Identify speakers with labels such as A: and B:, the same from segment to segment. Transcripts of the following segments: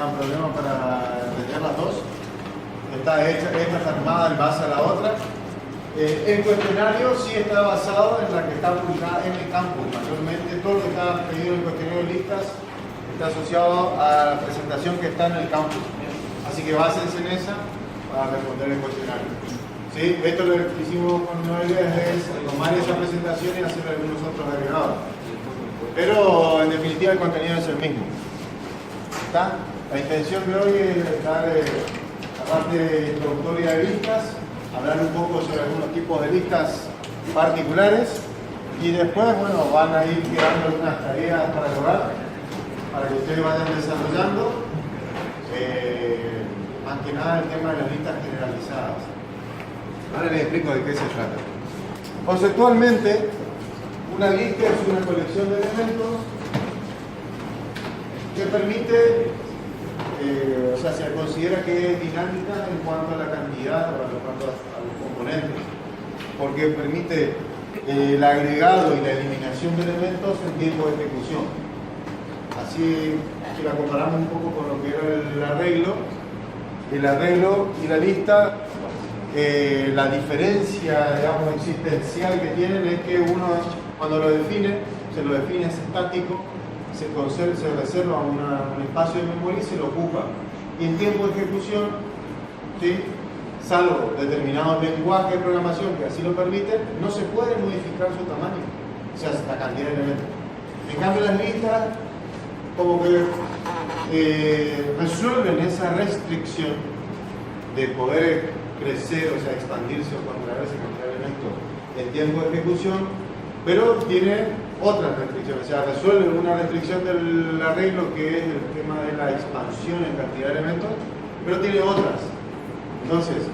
A: tengan problema para entender las dos. Esta está armada en base a la otra. El cuestionario sí está basado en la que está publicada en el campus. Mayormente todo lo que está pedido en el cuestionario de listas está asociado a la presentación que está en el campus. Así que básense en esa para responder el cuestionario. ¿Sí? Esto lo que hicimos con Noelia es tomar esa presentación y hacer algunos otros agregados. Pero en definitiva el contenido es el mismo. ¿Está? La intención de hoy es dar la parte introductoria de listas, hablar un poco sobre algunos tipos de listas particulares y después, bueno, van a ir quedando algunas tareas para lograr, para que ustedes vayan desarrollando. Más que nada el tema de las listas generalizadas. Ahora les explico de qué se trata. Conceptualmente, una lista es una colección de elementos que permite, o sea, se considera que es dinámica en cuanto a la cantidad o en cuanto a los componentes, porque permite el agregado y la eliminación de elementos en tiempo de ejecución. Así, si la comparamos un poco con lo que era el arreglo y la lista, la diferencia, digamos, existencial que tienen es que uno, cuando lo define, se lo define, es estático, se reserva un espacio de memoria y se lo ocupa. Y en tiempo de ejecución, ¿sí?, salvo determinados lenguajes de programación que así lo permiten, no se puede modificar su tamaño, o sea, la cantidad de elementos. En cambio, las listas, como que resuelven esa restricción de poder crecer, o sea, expandirse o contraerse con el elemento en tiempo de ejecución, pero tiene otras restricciones, o sea, resuelve una restricción del arreglo que es el tema de la expansión en cantidad de elementos, pero tiene otras. Entonces,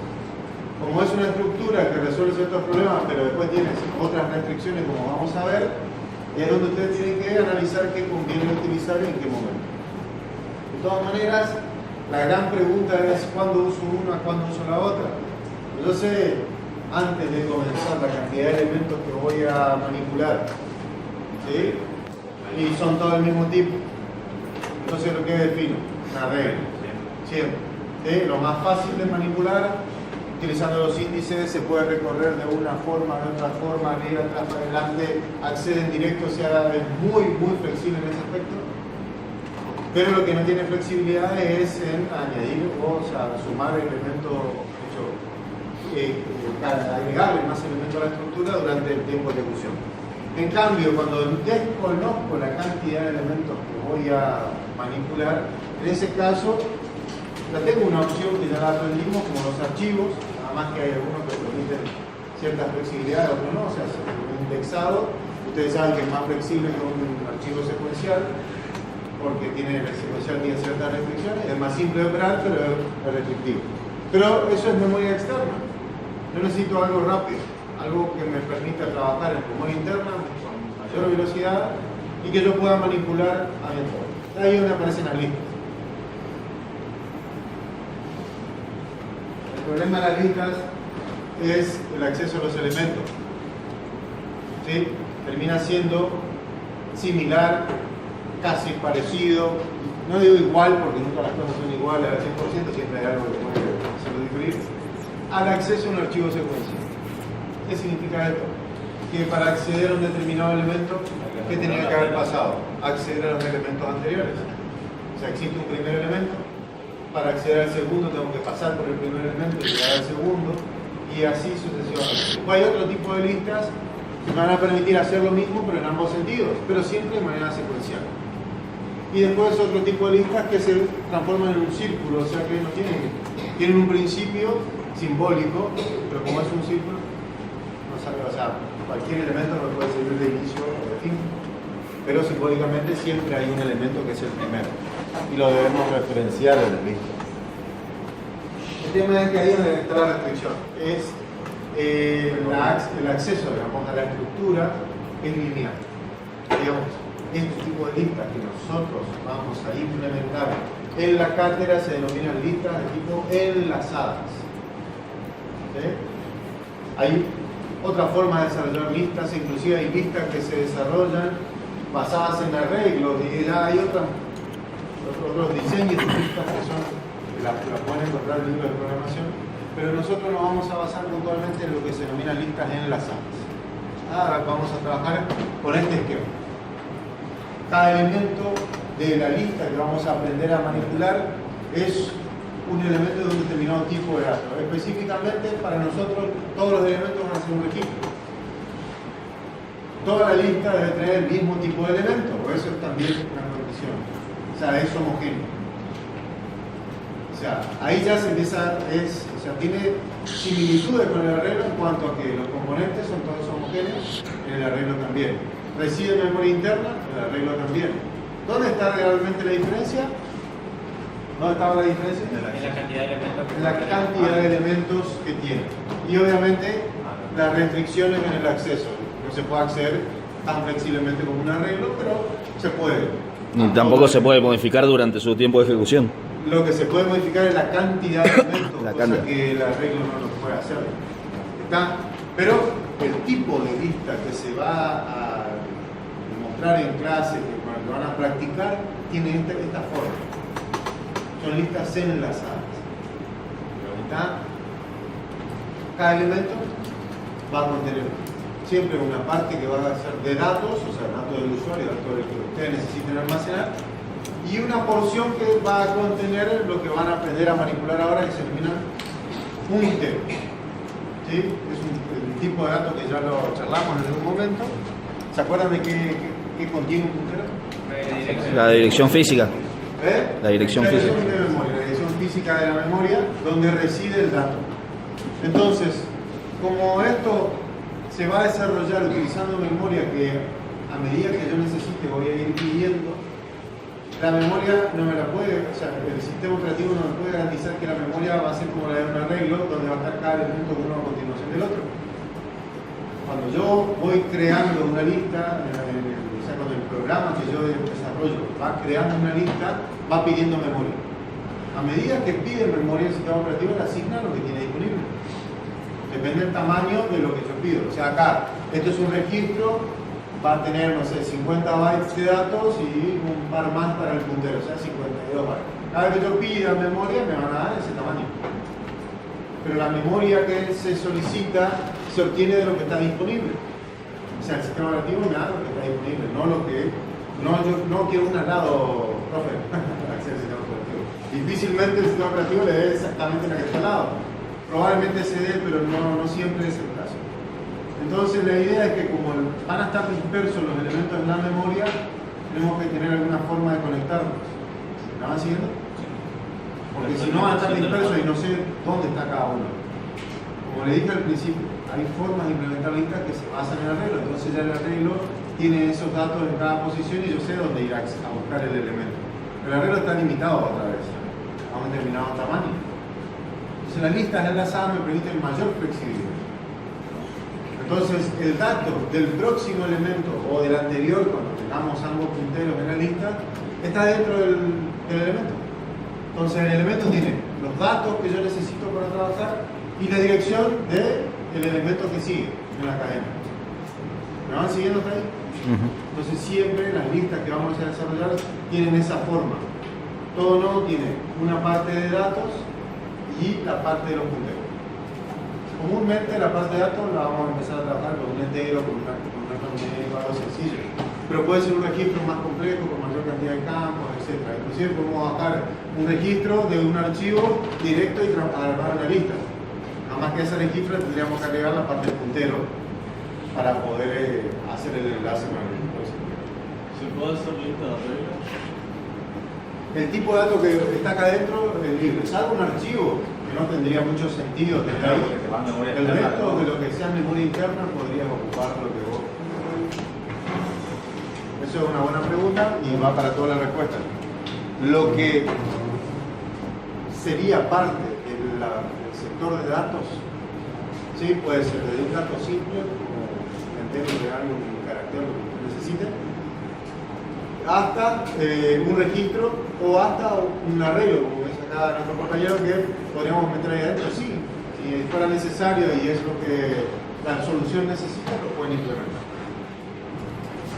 A: como es una estructura que resuelve ciertos problemas, pero después tiene otras restricciones, como vamos a ver, es donde ustedes tienen que analizar qué conviene utilizar y en qué momento. De todas maneras, la gran pregunta es ¿cuándo uso una, cuándo uso la otra? Yo sé, antes de comenzar, la cantidad de elementos que voy a manipular, ¿sí?, y son todos del mismo tipo. Entonces, ¿lo que defino? Una regla, siempre. ¿Sí? Lo más fácil de manipular, utilizando los índices, se puede recorrer de una forma, de otra forma, ir atrás para adelante, acceder en directo, o sea, es muy, muy flexible en ese aspecto. Pero lo que no tiene flexibilidad es en añadir o sea, sumar elementos, agregarle más elementos a la estructura durante el tiempo de ejecución. En cambio, cuando desconozco la cantidad de elementos que voy a manipular, en ese caso, tengo una opción que ya la aprendimos, como los archivos, nada más que hay algunos que permiten cierta flexibilidad, otros no, o sea, un indexado, ustedes saben que es más flexible que un archivo secuencial, porque el secuencial tiene ciertas restricciones, es más simple de operar, pero es restrictivo. Pero eso es memoria externa. Yo necesito algo rápido, algo que me permita trabajar en memoria interna con mayor velocidad y que yo pueda manipular a mi antojo. Ahí es donde aparecen las listas. El problema de las listas es el acceso a los elementos. ¿Sí? Termina siendo similar, casi parecido, no digo igual porque nunca las cosas son iguales al 100%, siempre hay algo que puede hacerlo diferir, al acceso a un archivo secuencial. ¿Qué significa esto? Que para acceder a un determinado elemento, ¿qué tenía que haber pasado? Acceder a los elementos anteriores. O sea, existe un primer elemento, para acceder al segundo tengo que pasar por el primer elemento y llegar al segundo, y así sucesivamente. Después hay otro tipo de listas que me van a permitir hacer lo mismo, pero en ambos sentidos, pero siempre de manera secuencial. Y después otro tipo de listas que se transforman en un círculo, o sea que no tienen un principio simbólico, pero como es un círculo, no sabe, o sea, cualquier elemento no puede servir de inicio o de fin, pero simbólicamente siempre hay un elemento que es el primero, y lo debemos referenciar en la lista. El tema es que ahí es donde está la restricción, es el acceso, digamos, a la estructura es lineal. Digamos, este tipo de listas que nosotros vamos a implementar en la cátedra se denominan listas de tipo enlazadas. ¿Sí? Hay otra forma de desarrollar listas, inclusive hay listas que se desarrollan basadas en arreglos y ya hay otras otros diseños de listas que son, la pueden encontrar en el libro de programación, pero nosotros nos vamos a basar puntualmente en lo que se denomina listas enlazadas. Ahora vamos a trabajar con este esquema. Cada elemento de la lista que vamos a aprender a manipular es un elemento de un determinado tipo de datos. Específicamente, para nosotros, todos los elementos van a ser un registro. Toda la lista debe tener el mismo tipo de elemento, o eso es también una condición. O sea, es homogéneo. O sea, ahí ya se empieza, o sea, tiene similitudes con el arreglo en cuanto a que los componentes son todos homogéneos, en el arreglo también. Reside en memoria interna, en el arreglo también. ¿Dónde está realmente la diferencia? ¿Dónde estaba la diferencia?
B: En la cantidad de elementos.
A: En la cantidad de elementos que tiene. Y obviamente las restricciones en el acceso. No se puede acceder tan flexiblemente como un arreglo, pero se puede.
C: Ni tampoco se puede modificar durante su tiempo de ejecución.
A: Lo que se puede modificar es la cantidad de elementos,
C: La
A: cosa
C: cantidad.
A: que el arreglo no lo puede hacer. ¿Está? Pero el tipo de lista que se va a mostrar en clase, que cuando van a practicar, tiene esta forma. Son listas enlazadas. ¿Está? Cada elemento va a contener siempre una parte que va a ser de datos, o sea, datos del usuario, datos del que ustedes necesiten almacenar, y una porción que va a contener lo que van a aprender a manipular ahora, que se denomina un entero. ¿Sí? Es un tipo de dato que ya lo charlamos en algún momento. ¿Se acuerdan de qué contiene un puntero?
C: La dirección física. La dirección física.
A: De memoria, la dirección física de la memoria, donde reside el dato. Entonces, como esto se va a desarrollar utilizando memoria que a medida que yo necesite voy a ir pidiendo, la memoria no me la puede, o sea, el sistema operativo no me puede garantizar que la memoria va a ser como la de un arreglo, donde va a estar cada elemento uno a continuación del otro. Cuando yo voy creando una lista, o sea, cuando el programa que yo desarrollo va creando una lista, va pidiendo memoria. A medida que pide memoria, el sistema operativo le asigna lo que tiene disponible. Depende del tamaño de lo que yo pido. O sea, acá, esto es un registro, va a tener, no sé, 50 bytes de datos y un par más para el puntero, o sea, 52 bytes. Cada vez que yo pida memoria, me van a dar ese tamaño. Pero la memoria que se solicita se obtiene de lo que está disponible. O sea, el sistema operativo me da lo que está disponible, no lo que... yo no quiero un al lado, profe, acceder al sistema operativo. Difícilmente el sistema operativo le dé exactamente la que está al lado. Probablemente se dé, pero no siempre es el caso. Entonces la idea es que como van a estar dispersos los elementos en la memoria, tenemos que tener alguna forma de conectarlos. ¿Me van siguiendo? Porque si no van a estar dispersos y no sé dónde está cada uno. Como le dije al principio, hay formas de implementar listas que se basan en el arreglo. Entonces ya el arreglo tiene esos datos en cada posición y yo sé dónde ir a buscar el elemento. El arreglo está limitado otra vez a un determinado tamaño. Entonces las listas enlazadas me permiten mayor flexibilidad. Entonces el dato del próximo elemento o del anterior, cuando tengamos ambos punteros en la lista, está dentro del elemento. Entonces el elemento tiene los datos que yo necesito para trabajar y la dirección del elemento que sigue en la cadena. ¿Me van siguiendo hasta ahí? Entonces siempre las listas que vamos a desarrollar tienen esa forma. Todo nodo tiene una parte de datos y la parte de los punteros. Comúnmente la parte de datos la vamos a empezar a trabajar con un entero, con una numérico, algo sencillo. Pero puede ser un registro más complejo, con mayor cantidad de campos, etc. Inclusive podemos bajar un registro de un archivo directo y armar una lista. Nada más que ese registro tendríamos que agregar la parte del puntero para poder hacer el enlace con el próximo.
B: ¿Se puede hacer lista de arreglos?
A: El tipo de dato que está acá adentro es libre, salvo un archivo que no tendría mucho sentido tener ahí. El resto de lo que sea memoria interna podrías ocupar lo que vos. Eso es una buena pregunta y va para toda la respuesta. Lo que sería parte del sector de datos, ¿sí? Puede ser desde un dato simple, como entero de algo, un carácter, lo que necesite, hasta un registro o hasta un arreglo, como ves acá nuestro compañero, que podríamos meter ahí adentro. Sí, si fuera necesario y es lo que la solución necesita, lo pueden implementar.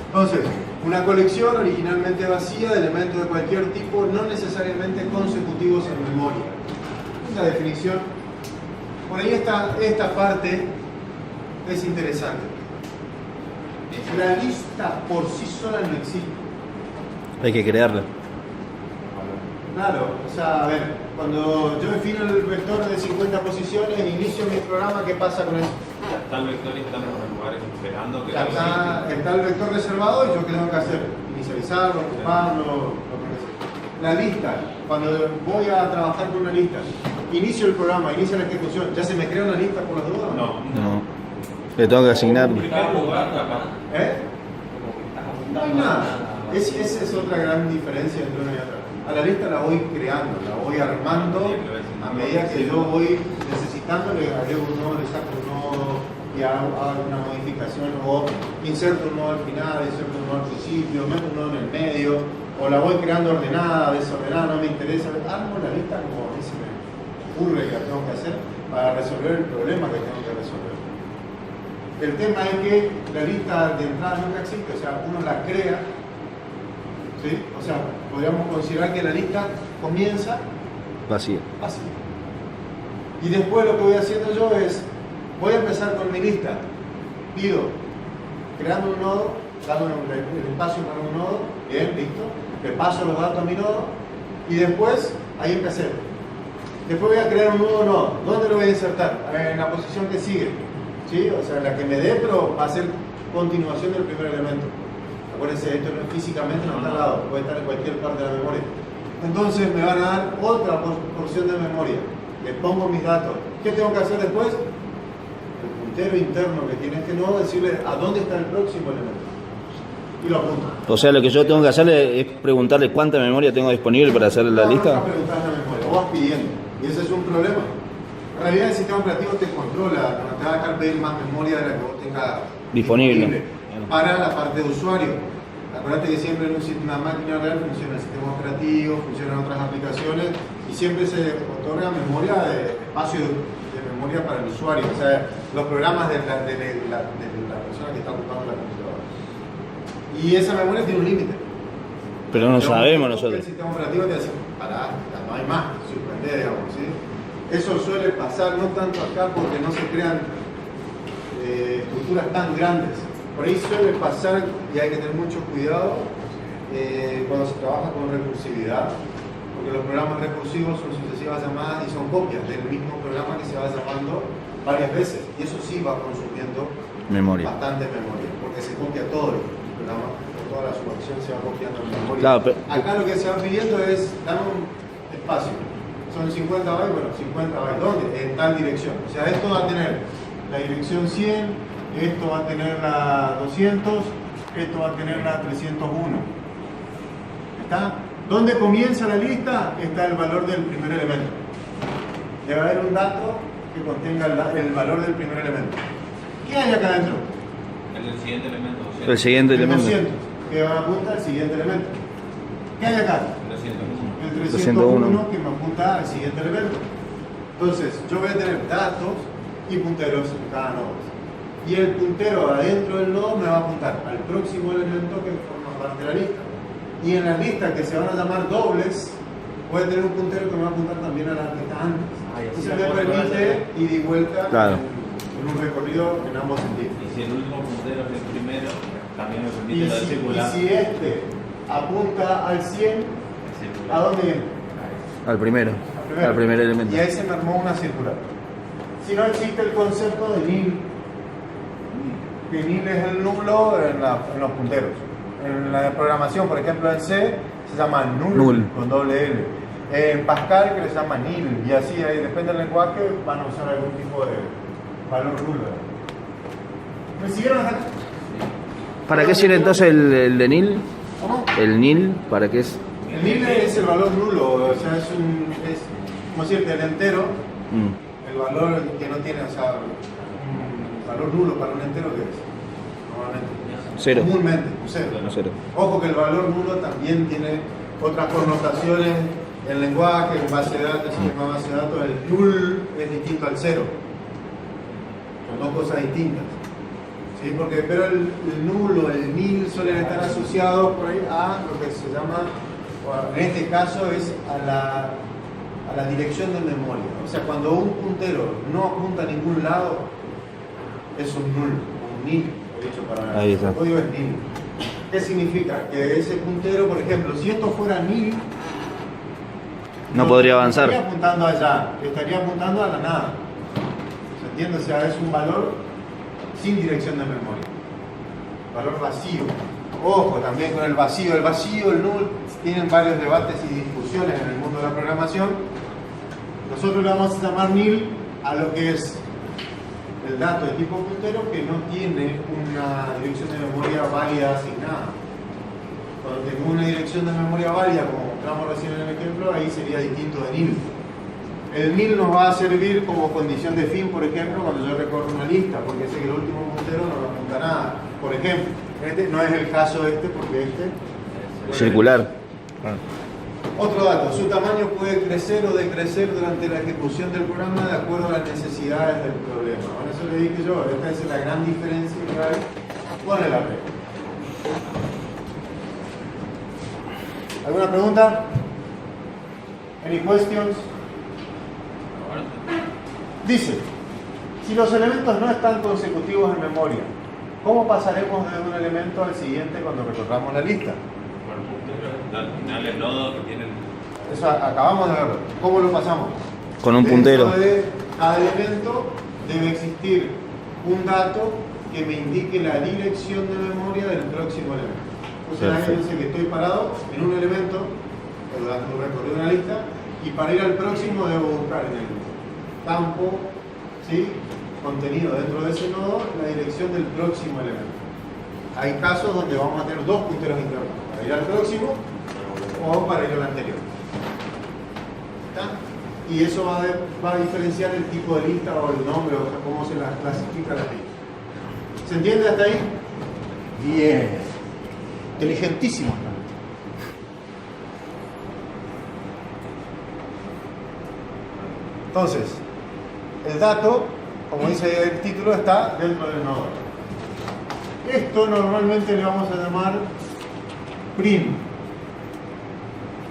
A: Entonces, Una colección originalmente vacía de elementos de cualquier tipo, no necesariamente consecutivos en memoria. La definición. Por ahí esta parte es interesante. La lista por sí sola no existe.
C: Hay que crearla.
A: Claro, o sea, a ver, cuando yo defino el vector de 50 posiciones, inicio mi programa, ¿qué pasa con eso?
B: Ya está el vector y estamos en los lugares esperando que
A: Ya está el vector reservado y yo qué tengo que hacer, inicializarlo, ocuparlo, lo que sea. La lista, cuando voy a trabajar con una lista, inicio el programa, inicio la ejecución, ¿ya se me crea una lista por las dudas?
B: No.
C: No. Le tengo que asignar.
B: En primer lugar, capaz.
A: ¿Eh? No hay nada. Esa es otra gran diferencia entre una y otra. A la lista la voy creando, la voy armando a medida que yo voy necesitando, le agrego un nodo, le saco un nodo y hago una modificación, o inserto un nodo al final, inserto un nodo al principio, meto un nodo en el medio, o la voy creando ordenada, desordenada, no me interesa. Armo la lista como a mí se me ocurre que la tengo que hacer para resolver el problema que tengo que resolver. El tema es que la lista de entrada nunca existe, o sea, uno la crea, ¿sí? O sea, podríamos considerar que la lista comienza
C: Vacía.
A: así. Y después lo que voy haciendo yo es, voy a empezar con mi lista, pido, creando un nodo, dando el espacio para un nodo, bien, listo, le paso los datos a mi nodo, y después, ahí empecé. Después voy a crear un nuevo nodo, ¿dónde lo voy a insertar? En la posición que sigue. ¿Sí? O sea, la que me dé, pero va a ser continuación del primer elemento. Acuérdense, esto físicamente no está al lado, puede estar en cualquier parte de la memoria. Entonces me van a dar otra porción de memoria. Le pongo mis datos. ¿Qué tengo que hacer después? El puntero interno que tiene este nodo, decirle a dónde está el próximo elemento. Y lo apunto.
C: O sea, lo que yo tengo que hacerle es preguntarle cuánta memoria tengo disponible para hacer la lista.
A: No preguntas la memoria, vos vas pidiendo. Y ese es un problema. En realidad el sistema operativo te controla, no te va a dejar pedir más memoria de la que vos tengas
C: Disponible.
A: para la parte de usuario. Acuérdate que siempre en una máquina real funciona el sistema operativo, funcionan otras aplicaciones y siempre se otorga memoria de espacio de memoria para el usuario, o sea, los programas de la persona que está ocupando la computadora. Y esa memoria tiene un límite.
C: Pero no sabemos
A: El
C: nosotros.
A: sistema operativo te dice, pará, no hay más, suspender, digamos, ¿sí? Eso suele pasar no tanto acá porque no se crean estructuras tan grandes. Por ahí suele pasar, y hay que tener mucho cuidado cuando se trabaja con recursividad, porque los programas recursivos son sucesivas llamadas y son copias del mismo programa que se va llamando varias veces. Y eso sí va consumiendo
C: Memoria.
A: bastante memoria, porque se copia todo el programa, toda la subacción se va copiando en memoria.
C: Claro, pero-
A: Acá lo que se va pidiendo es dar un espacio. Son 50 bytes, bueno, 50 bytes. ¿Dónde? En tal dirección. O sea, esto va a tener la dirección 100, esto va a tener la 200, esto va a tener la 301. ¿Está? ¿Dónde comienza la lista? Está el valor del primer elemento. Debe haber un dato que contenga el valor del primer elemento. ¿Qué hay acá adentro?
B: El siguiente elemento.
C: El siguiente
A: El
C: elemento.
A: 200, que apunta al siguiente elemento. ¿Qué hay acá?
B: 301.
A: El
C: 301
A: 301 que me apunta al siguiente elemento. Entonces, yo voy a tener datos y punteros en cada nodo. Y el puntero adentro del nodo me va a apuntar al próximo elemento que forma parte de la lista. Y en la lista que se van a llamar dobles, voy a tener un puntero que me va a apuntar también a la que está antes. Entonces me permite ir y vuelta
C: Claro.
A: en un recorrido en ambos sentidos.
B: Y si el último puntero es el primero, también me
A: Y
B: permite la
A: si
B: circular.
A: apunta al 100, ¿a dónde viene?
C: Al primero. Al primer elemento.
A: Y ahí se me armó una circular. Si no existe el concepto de nil, que nil es el nulo en los punteros. En la programación, por ejemplo, en C se llama null, con doble L. En Pascal que le llama nil, y así, ahí depende del lenguaje, van a usar algún tipo de valor nulo. ¿Me siguieron hasta acá?
C: ¿Para qué sirve entonces el de nil?
A: ¿Cómo?
C: El nil, ¿para qué es?
A: El nil es el valor nulo, o sea, es como decirte, el entero, el valor que no tiene, o sea, un valor nulo para un entero, ¿qué es? Normalmente.
C: Cero.
A: Comúnmente, un cero.
C: No, cero.
A: Ojo que el valor nulo también tiene otras connotaciones en lenguaje, en base de datos, en sistema de base de datos. El null es distinto al cero. Son dos cosas distintas. ¿sí? Pero el null o el nil suelen estar asociados por ahí a lo que se llama, en este caso es a la dirección de memoria. O sea, cuando un puntero no apunta a ningún lado, es un null, un nil, de hecho, para
C: Ahí está.
A: el código es nil. ¿Qué significa? Que ese puntero, por ejemplo, si esto fuera nil,
C: No podría avanzar.
A: No estaría apuntando allá, estaría apuntando a la nada. ¿Se entiende? O sea, es un valor sin dirección de memoria. Valor vacío. Ojo, también con el vacío. El null, tienen varios debates y discusiones en el mundo de la programación. Nosotros le vamos a llamar nil a lo que es el dato de tipo puntero que no tiene una dirección de memoria válida asignada. Cuando tengo una dirección de memoria válida, como mostramos recién en el ejemplo, ahí sería distinto de nil. El nil nos va a servir como condición de fin, por ejemplo, cuando yo recorro una lista, porque sé que el último puntero no me apunta nada. Por ejemplo, este no es el caso porque
C: Circular.
A: Otro dato, su tamaño puede crecer o decrecer durante la ejecución del programa de acuerdo a las necesidades del problema. Bueno, eso le dije yo, esta es la gran diferencia que hay con el arreglo. ¿Alguna pregunta? Any questions? Dice, si los elementos no están consecutivos en memoria, ¿cómo pasaremos de un elemento al siguiente cuando recorramos la lista?
B: Al final el nodo que tiene
A: Eso acabamos de verlo. ¿Cómo lo pasamos?
C: Con un puntero.
A: Dentro de cada elemento debe existir un dato que me indique la dirección de memoria del próximo elemento. Entonces, ahí dice que estoy parado en un elemento, recorrí una lista, y para ir al próximo debo buscar en el campo, ¿sí?, contenido dentro de ese nodo, la dirección del próximo elemento. Hay casos donde vamos a tener dos punteros internos, para ir al próximo o para ir al anterior. ¿Está? Y eso va a diferenciar el tipo de lista o el nombre, o sea, cómo se las clasifica las listas. ¿Se entiende hasta ahí? Bien. Inteligentísimo. Entonces, el dato, como dice el título, está dentro del nodo. Esto normalmente le vamos a llamar prim.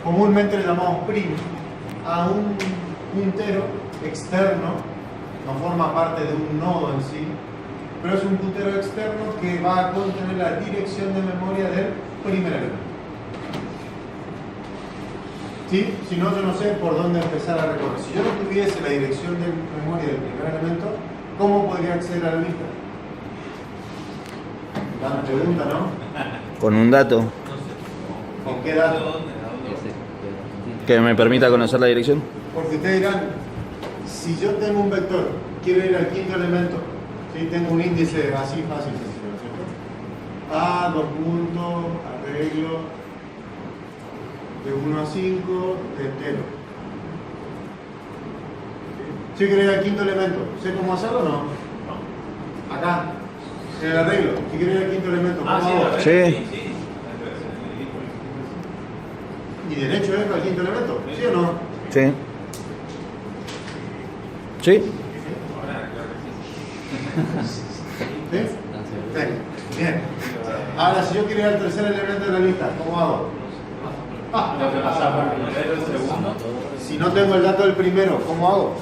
A: Comúnmente le llamamos prim a un puntero externo, no forma parte de un nodo en sí, pero es un puntero externo que va a contener la dirección de memoria del primer elemento. ¿Sí? Si no, yo no sé por dónde empezar a recorrer. Si yo no tuviese la dirección de memoria del primer elemento, ¿cómo podría acceder a la lista? Gran pregunta, ¿no?
C: Con un dato
A: ¿Con qué dato?
C: que me permita conocer la dirección.
A: Porque ustedes dirán, si yo tengo un vector, quiero ir al quinto elemento, ¿sí? Tengo un índice así fácil, ¿cierto? A, 2 puntos, arreglo, de 1 a 5, entero. Si yo quiero ir al quinto elemento, ¿sé cómo hacerlo o no? Acá, en el arreglo, si quiero ir al quinto elemento, ¿cómo hago?
C: Sí.
A: ¿Y derecho es al quinto elemento? ¿Sí o no?
C: Sí. Sí.
A: ¿Sí? Sí. Bien. Ahora, si yo quiero ir al tercer elemento de la lista, ¿cómo hago? Si no tengo el dato del primero, ¿cómo hago?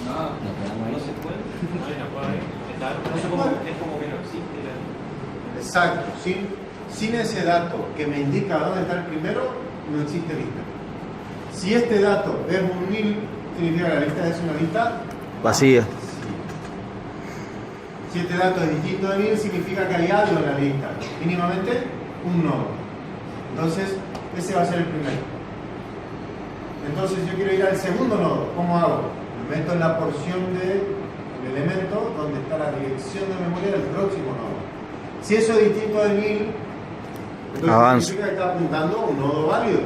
B: no se puede.
A: No se puede.
B: Es como que no existe.
A: Exacto. Sin ese dato que me indica dónde está el primero, no existe lista. Si este dato es un nil, significa que la lista es una lista
C: Vacía.
A: Si este dato es distinto de nil, significa que hay algo en la lista, mínimamente un nodo. Entonces, ese va a ser el primero. Entonces, yo quiero ir al segundo nodo. ¿Cómo hago? Me meto en la porción del elemento donde está la dirección de memoria del próximo nodo. Si eso es distinto de nil, entonces
C: Avanza.
A: significa que está apuntando a un nodo válido.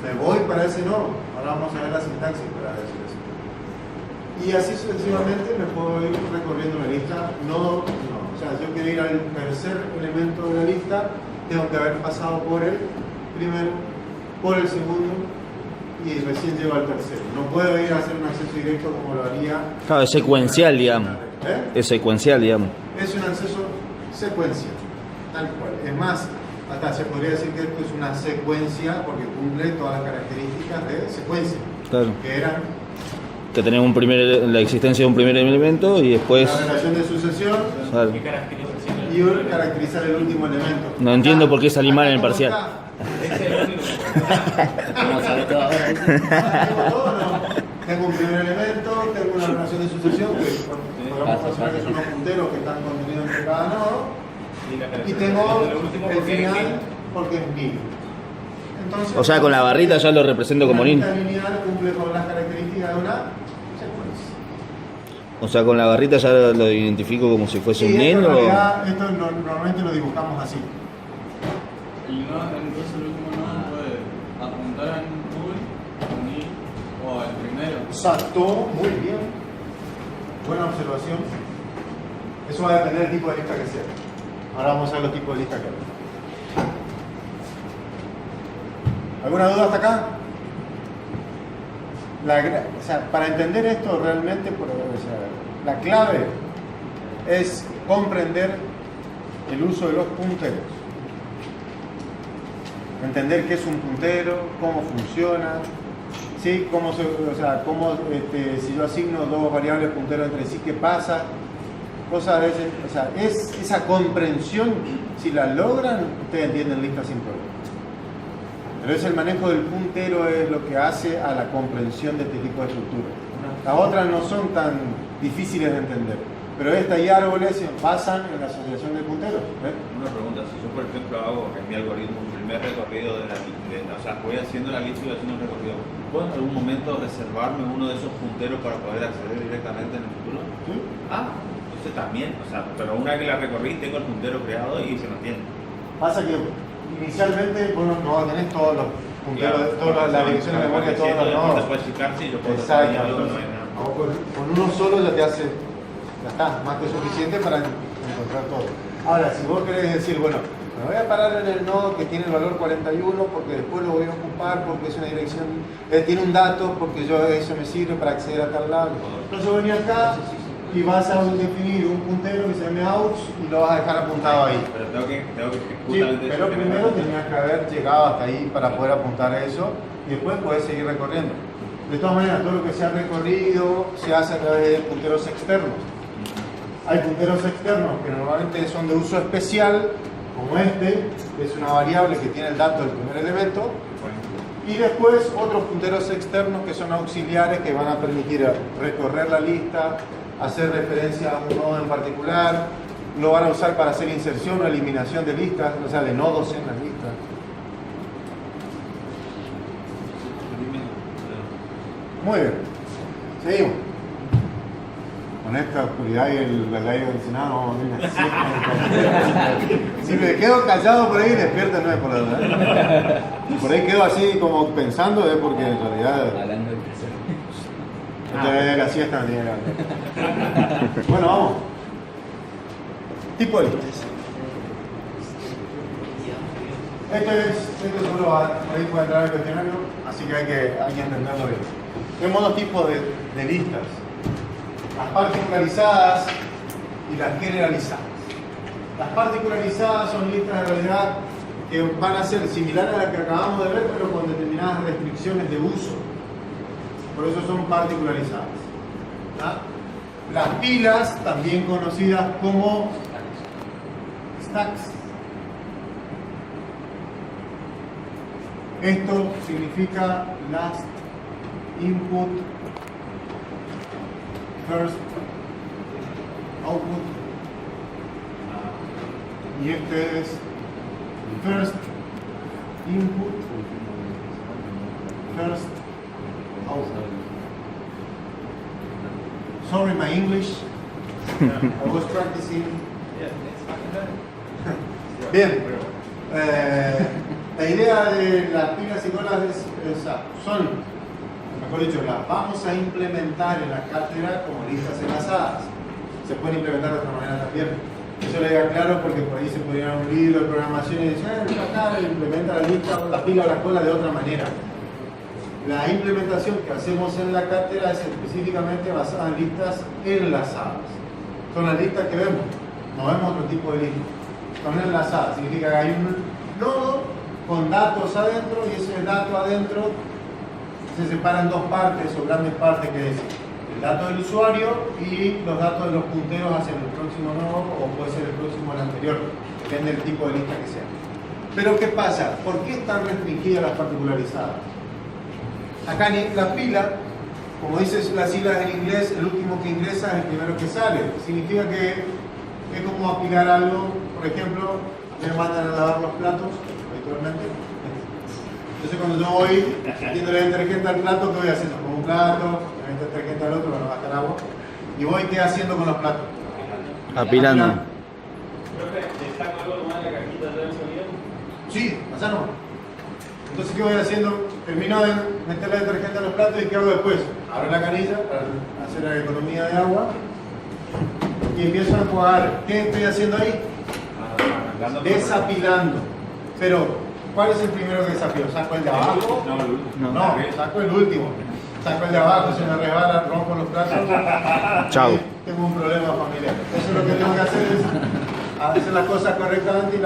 A: Me voy para ese nodo. Ahora vamos a ver la sintaxis para decir eso. Y así sucesivamente me puedo ir recorriendo la lista nodo, no. O sea, yo quiero ir al tercer elemento de la lista, tengo que haber pasado por el primero, por el segundo y recién llego al tercero. No puedo ir a hacer un acceso directo como lo haría.
C: Claro, es secuencial, digamos.
A: ¿Eh?
C: Es secuencial, digamos.
A: Es un acceso secuencial, tal cual. Es más, hasta se podría decir que esto es una secuencia porque cumple todas las características de secuencia,
C: Claro.
A: que eran
C: Que tenemos la existencia de un primer elemento y después.
A: la relación de sucesión
C: Claro.
B: ¿Qué caracterización?
A: y caracterizar el último elemento.
C: No entiendo por qué es animal en el
A: ¿cómo
C: parcial.
A: está?
B: Es el único.
D: Vamos a ver todo ahora.
A: Tengo todo, ¿no? Tengo un primer elemento, tengo una relación de sucesión que podemos considerar que son los punteros que están contenidos entre cada nodo. Y tengo el final porque es nil. Entonces,
C: O sea, con la barrita ya lo represento como nil.
A: La barrita lineal cumple con las características de una secuencia.
C: O sea, con la barrita ya lo identifico como si fuese un
A: Sí,
C: nil
A: esto, en
C: o.
A: realidad, esto normalmente lo dibujamos así.
E: El nodo, entonces el último nodo puede apuntar a null, unir o al primero.
A: Exacto, muy bien. Buena observación. Eso va a depender del tipo de lista que sea. Ahora vamos a ver los tipos de lista que hay. ¿Alguna duda hasta acá? O sea, para entender esto realmente, la clave es comprender el uso de los punteros. Entender qué es un puntero, cómo funciona, ¿sí? Si yo asigno dos variables punteros entre sí, ¿qué pasa? Cosas a veces, o sea, es esa comprensión, si la logran, ustedes entienden lista sin problema. Pero es el manejo del puntero es lo que hace a la comprensión de este tipo de estructuras. Las otras no son tan difíciles de entender, pero esta y árboles se basan en la asociación de punteros.
B: Una pregunta, si yo por ejemplo hago en mi algoritmo un primer recorrido o sea, voy haciendo la lista y voy haciendo un recorrido, ¿puedo en algún momento reservarme uno de esos punteros para poder acceder directamente en el futuro?
A: ¿Sí?
B: Ah, entonces también, o sea, pero una vez que la recorrí tengo el puntero creado y se mantiene.
A: Pasa que inicialmente vos no tenés todos los punteros, todas las direcciones de memoria, todos los nodos.
B: Después chicarse y yo puedo
A: Exacto,
B: hacer algo, no
A: entonces,
B: hay nada.
A: con uno solo ya te hace, ya está, más que suficiente para encontrar todo. Ahora, si vos querés decir, bueno, me voy a parar en el nodo que tiene el valor 41 porque después lo voy a ocupar porque es una dirección, tiene un dato porque eso me sirve para acceder a tal lado. Entonces voy acá y vas a definir un puntero que se llame outs y lo vas a dejar apuntado ahí.
B: Pero tengo que
A: Sí, pero primero tenías que haber llegado hasta ahí para poder apuntar a eso y después podés seguir recorriendo. De todas maneras, todo lo que se ha recorrido se hace a través de punteros externos. Hay punteros externos que normalmente son de uso especial, como este, que es una variable que tiene el dato del primer elemento, y después otros punteros externos que son auxiliares que van a permitir recorrer la lista, hacer referencia a un nodo en particular, lo van a usar para hacer inserción o eliminación de listas, o sea, de nodos en las listas. Muy bien, seguimos. Con esta oscuridad y el aire acondicionado no vamos a dormir así. Si me quedo callado por ahí, despierto no es por la verdad. Por ahí quedo así como pensando, es porque en realidad
D: Hablando del tercero.
A: la siesta no tiene que ver. Bueno, vamos. Tipo de listas. Esto solo por ahí puede entrar al cuestionario, así que hay que entenderlo bien. Tenemos dos tipos de listas. Las particularizadas y las generalizadas. Las particularizadas son listas de realidad que van a ser similares a las que acabamos de ver, pero con determinadas restricciones de uso. Por eso son particularizadas. ¿Ah? Las pilas, también conocidas como stacks. Esto significa last input, first output. Y este es first input, first output. Sorry, my English. I was practicing. Bien. La idea de las pilas y colas son, mejor dicho, las vamos a implementar en la cátedra como listas enlazadas. Se pueden implementar de otra manera también. Eso le diga claro porque por ahí se podría un libro de programación y decir, acá implementa la lista, la pila o la cola de otra manera. La implementación que hacemos en la cátedra es específicamente basada en listas enlazadas. Son las listas que vemos, no vemos otro tipo de listas. Son enlazadas, significa que hay un nodo con datos adentro y ese dato adentro se separa en dos partes o grandes partes, que es el dato del usuario y los datos de los punteros hacia el próximo nodo o puede ser el próximo al anterior, depende del tipo de lista que sea. Pero ¿qué pasa? ¿Por qué están restringidas las particularizadas? Acá en la pila, como dices las siglas en inglés, el último que ingresa es el primero que sale. Significa que es como apilar algo, por ejemplo, me mandan a lavar los platos habitualmente. Entonces cuando yo voy metiéndole detergente al plato, ¿qué voy haciendo? Con un plato, le meto detergente al otro para no gastar agua. Y voy, ¿qué haciendo con los platos?
C: Apilando.
F: Profe, ¿te saco algo más de la cajita del sonido?
A: Sí, pasano. Entonces, ¿qué voy haciendo? Termino de meterle detergente a los platos y ¿qué hago después? Abro la canilla para hacer la economía de agua y empiezo a enjuagar. ¿Qué estoy haciendo ahí? Desapilando. Pero, ¿cuál es el primero que desapilo? ¿Saco el de abajo?
B: No, el último.
A: No, saco el último. Saco el de abajo, se me resbala, rompo los platos.
C: Chao.
A: Tengo un problema familiar. Eso es lo que tengo que hacer, es hacer las cosas correctamente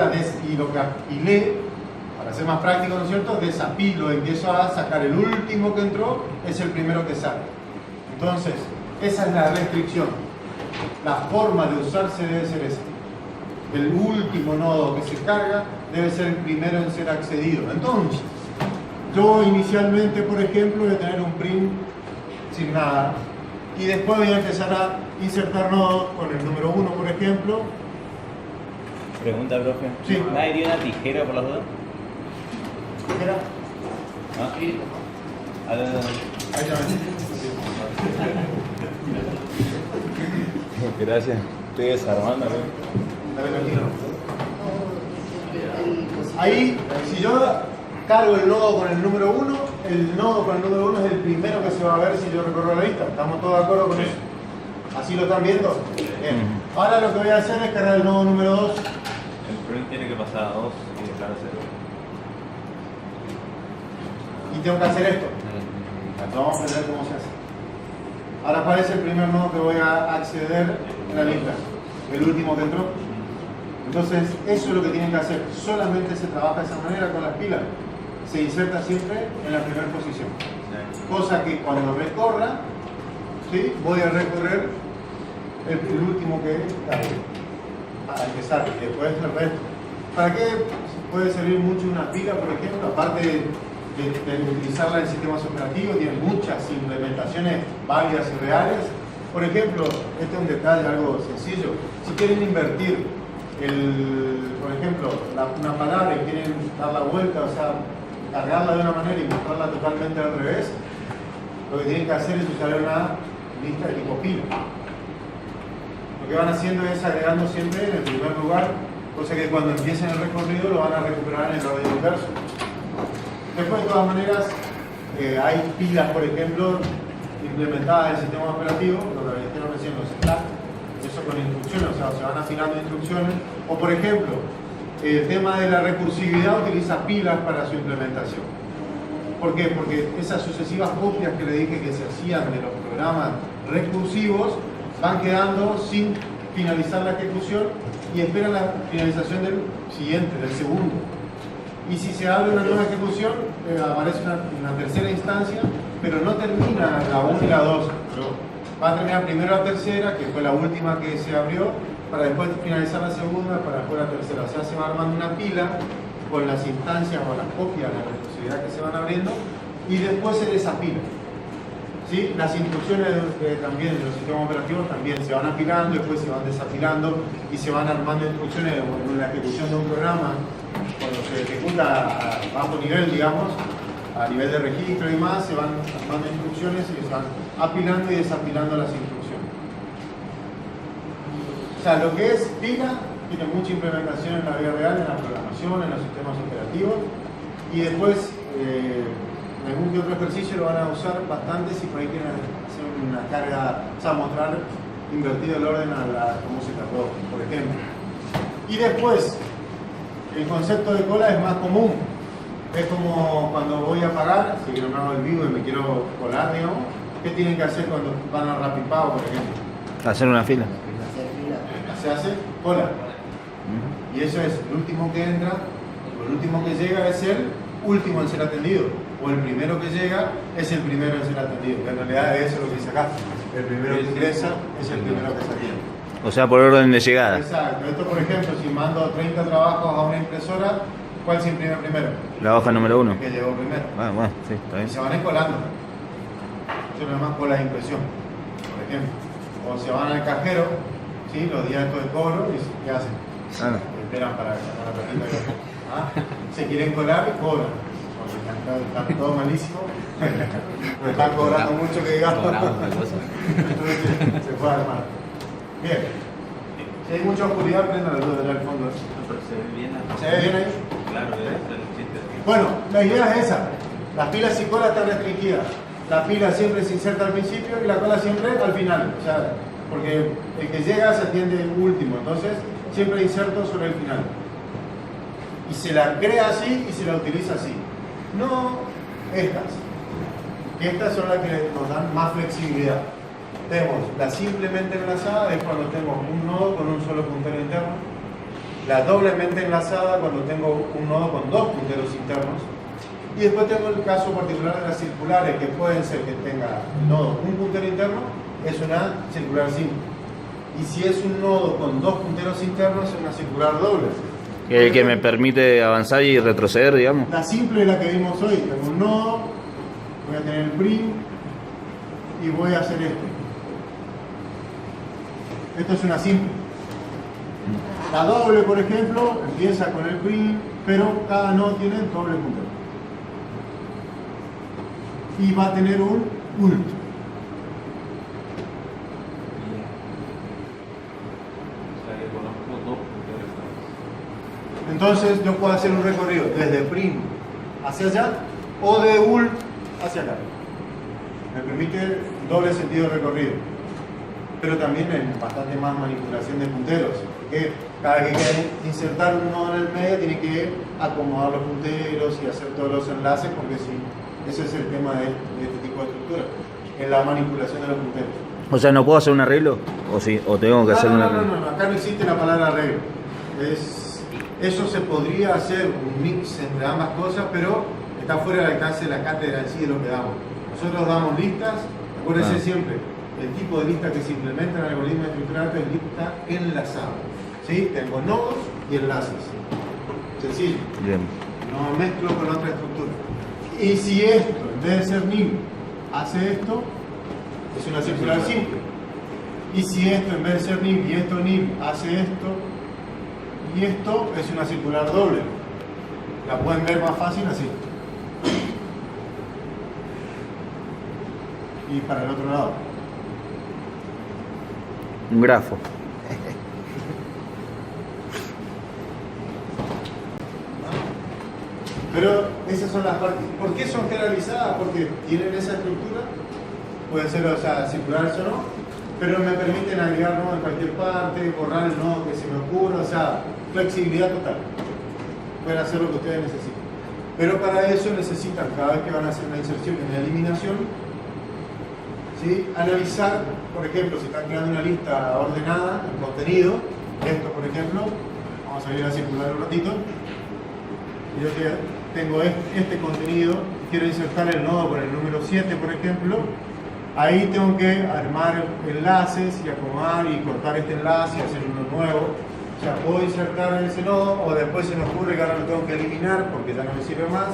A: y lo que apilé, para ser más práctico, ¿no es cierto? Desapilo, empiezo a sacar el último que entró, es el primero que sale. Entonces, esa es la restricción. La forma de usarse debe ser esa. El último nodo que se carga debe ser el primero en ser accedido. Entonces, yo inicialmente, por ejemplo, voy a tener un print sin nada y después voy a empezar a insertar nodos con el número 1, por ejemplo.
D: Pregunta, profe.
A: Sí.
D: ¿Nadie tiene una tijera por las dos?
A: Tijera.
D: ¿Ah?
A: Ahí ya ven.
C: Gracias.
D: Estoy desarmando.
A: Dame tranquilo. Ahí, si yo cargo el nodo con el número 1, el nodo con el número 1 es el primero que se va a ver si yo recorro la lista. ¿Estamos todos de acuerdo con eso? ¿Así lo están viendo? Bien. Ahora lo que voy a hacer es cargar el nodo número 2.
B: El print tiene que pasar a 2 y dejar 0.
A: Y tengo que hacer esto. Vamos a aprender cómo se hace. Ahora, ¿cuál es el primer nodo que voy a acceder en la lista? El último que entró. Entonces, eso es lo que tienen que hacer. Solamente se trabaja de esa manera con las pilas. Se inserta siempre en la primera posición. Cosa que cuando recorra, ¿sí? Voy a recorrer el último que cargue para empezar y después el resto. ¿Para qué puede servir mucho una pila, por ejemplo? Aparte de utilizarla en sistemas operativos, tiene muchas implementaciones válidas y reales. Por ejemplo, este es un detalle, algo sencillo. Si quieren invertir, por ejemplo, una palabra y quieren dar la vuelta, o sea, cargarla de una manera y mostrarla totalmente al revés, lo que tienen que hacer es usar una lista de tipo pila. Lo que van haciendo es agregando siempre en el primer lugar, cosa que cuando empiecen el recorrido lo van a recuperar en el orden inverso. Después, de todas maneras, hay pilas, por ejemplo, implementadas en el sistema operativo, lo que les quiero decir, los stack, eso con instrucciones, o sea, se van afinando instrucciones. O, por ejemplo, el tema de la recursividad utiliza pilas para su implementación. ¿Por qué? Porque esas sucesivas copias que le dije que se hacían de los programas recursivos van quedando sin finalizar la ejecución y esperan la finalización del siguiente, del segundo. Y si se abre una nueva ejecución, aparece una tercera instancia, pero no termina la 1 y la 2. Va a terminar primero la tercera, que fue la última que se abrió, para después finalizar la segunda, para después la tercera. O sea, se va armando una pila con las instancias o las copias de la recursividad que se van abriendo y después se desapila. ¿Sí? Las instrucciones también de los sistemas operativos también se van apilando, después se van desapilando y se van armando instrucciones en la ejecución de un programa. Cuando se ejecuta a bajo nivel, digamos, a nivel de registro y más, se van armando instrucciones y se van apilando y desapilando las instrucciones. O sea, lo que es pila tiene mucha implementación en la vida real, en la programación, en los sistemas operativos, y después algún que otro ejercicio lo van a usar bastante si por ahí quieren hacer una carga, o sea, mostrar invertido el orden a cómo se tardó, por ejemplo. Y después, el concepto de cola es más común. Es como cuando voy a pagar, si quiero no hago el vivo y me quiero colar, digamos, ¿qué tienen que hacer cuando van a Rapipago, por ejemplo?
C: Hacer una fila.
A: Se hace cola. Y eso es el último que entra, o el último que llega es el último en ser atendido. O el primero que llega es el primero en ser atendido. Que en realidad eso es lo que dice acá. El primero que ingresa es el primero que se atiende.
C: O sea, por orden de llegada.
A: Exacto. Esto, por ejemplo, si mando 30 trabajos a una impresora, ¿cuál se imprime primero?
C: La hoja número 1.
A: El que llegó primero.
C: Ah, bueno, sí, está
A: Y
C: bien.
A: se van escolando. Eso no es más cola de impresión, por ejemplo. O se van al cajero, ¿sí? Los días estos de cobro, y ¿qué hacen?
C: Ah, no.
A: Esperan para sacar la tarjeta. ¿Ah? Se quieren colar y cobran. Porque están todos malísimos. No están cobrando mucho que digamos. Entonces se puede armar. Bien. Si hay mucha oscuridad, prendan la luz del fondo.
B: Pero se ve bien.
A: ¿Se ve bien ahí?
B: Claro, ese es el chiste.
A: Bueno, la idea es esa. Las pilas y cola están restringidas. La pila siempre se inserta al principio y la cola siempre al final. O sea, porque el que llega se atiende último. Entonces, siempre inserto sobre el final. Y se la crea así y se la utiliza así. No estas. Estas son las que nos dan más flexibilidad. Tenemos la simplemente enlazada, es cuando tengo un nodo con un solo puntero interno. La doblemente enlazada, cuando tengo un nodo con dos punteros internos. Y después tengo el caso particular de las circulares, que pueden ser que tenga el nodo un puntero interno, es una circular simple. Y si es un nodo con dos punteros internos, es una circular doble.
C: Que me permite avanzar y retroceder, digamos.
A: La simple es la que vimos hoy. Tengo un nodo, voy a tener el prim y voy a hacer esto. Esto es una simple. La doble, por ejemplo, empieza con el prim, pero cada nodo tiene doble puntero. Y va a tener un ult.
B: O sea, que conozco dos punteros.
A: Entonces yo puedo hacer un recorrido desde prim hacia allá o de ult hacia acá. Me permite doble sentido de recorrido. Pero también hay bastante más manipulación de punteros. Que cada vez que quieren insertar un nodo en el medio, tiene que acomodar los punteros y hacer todos los enlaces, porque sí, ese es el tema de este tipo de estructura, en la manipulación de los punteros.
C: O sea, ¿no puedo hacer un arreglo? ¿O sí? ¿O tengo que hacer un arreglo?
A: No, acá no existe la palabra arreglo. Eso se podría hacer un mix entre ambas cosas, pero está fuera del alcance de la cátedra en sí de lo que damos. Nosotros damos listas, acuérdense siempre, el tipo de lista que se implementa en el algoritmo estructural es lista enlazada. ¿Sí? Tengo nodos y enlaces. Sencillo.
C: Bien.
A: No mezclo con otra estructura. Y si esto, en vez de ser nil, hace esto, es una circular simple. Y si esto, en vez de ser nil y esto nil, hace esto, y esto es una circular doble. La pueden ver más fácil así. Y para el otro lado.
C: Un grafo.
A: Pero esas son las partes. ¿Por qué son generalizadas? Porque tienen esa estructura. Pueden ser, o sea, circulares o no. Pero me permiten agregar nodos en cualquier parte, borrar el nodo que se me ocurra. O sea, flexibilidad total. Pueden hacer lo que ustedes necesiten. Pero para eso necesitan, cada vez que van a hacer una inserción y una eliminación, ¿sí? Analizar, por ejemplo, si están creando una lista ordenada, el contenido, esto por ejemplo, vamos a ir a circular un ratito, y yo tengo este contenido, quiero insertar el nodo con el número 7 por ejemplo, ahí tengo que armar enlaces y acomodar y cortar este enlace y hacer uno nuevo. O sea, puedo insertar en ese nodo o después se me ocurre que ahora lo tengo que eliminar porque ya no me sirve más,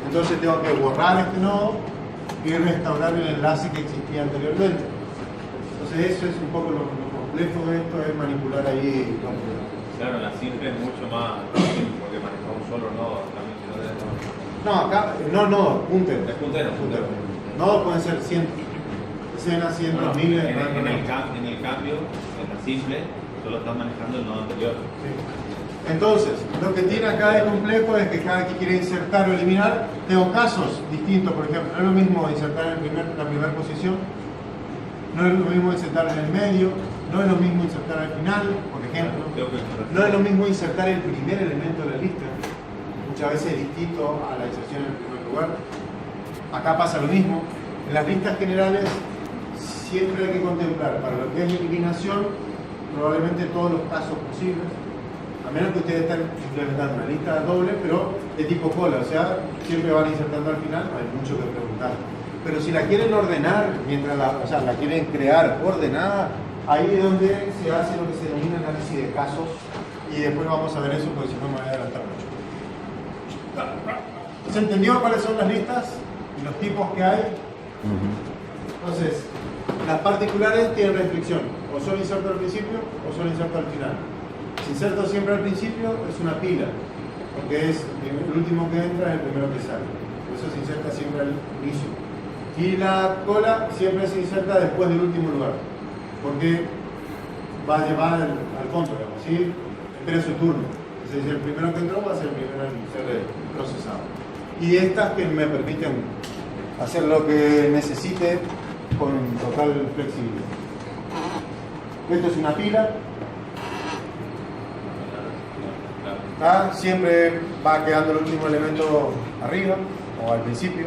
A: entonces tengo que borrar este nodo y restaurar el enlace que existía anteriormente. Entonces eso es un poco lo complejo de esto, es manipular ahí.
B: Claro, la simple es mucho más fácil porque maneja un solo nodo. También si no tenés
A: No, acá, no nodo, puntero.
B: Es puntero.
A: Nodos pueden ser cientos, decenas, cientos,
B: Bueno,
A: miles.
B: en el cambio, en la simple, solo estás manejando el nodo anterior.
A: Sí. Entonces, lo que tiene acá de complejo es que cada vez que quiere insertar o eliminar, tengo casos distintos, por ejemplo, no es lo mismo insertar en la primera posición, no es lo mismo insertar en el medio, no es lo mismo insertar al final, por ejemplo, no es lo mismo insertar el primer elemento de la lista, muchas veces es distinto a la inserción en el primer lugar. Acá pasa lo mismo. En las listas generales siempre hay que contemplar para lo que es eliminación probablemente todos los casos posibles, a menos que ustedes estén implementando una lista doble, pero de tipo cola, o sea, siempre van insertando al final, no hay mucho que preguntar. Pero si la quieren ordenar, mientras la quieren crear ordenada, ahí es donde se hace lo que se denomina análisis de casos, y después vamos a ver eso porque si no me voy a adelantar mucho. ¿Se entendió cuáles son las listas y los tipos que hay? Entonces, las particulares tienen restricción, o solo inserto al principio o solo inserto al final. Si inserto siempre al principio es una pila, porque es el último que entra es el primero que sale. Por eso se inserta siempre al inicio. Y la cola siempre se inserta después del último lugar, porque va a llevar al fondo, digamos, ¿sí? Espera su turno. Entonces, el primero que entró va a ser el primero en ser procesado. Y estas que me permiten hacer lo que necesite con total flexibilidad. Esto es una pila. Siempre va quedando el último elemento arriba o al principio.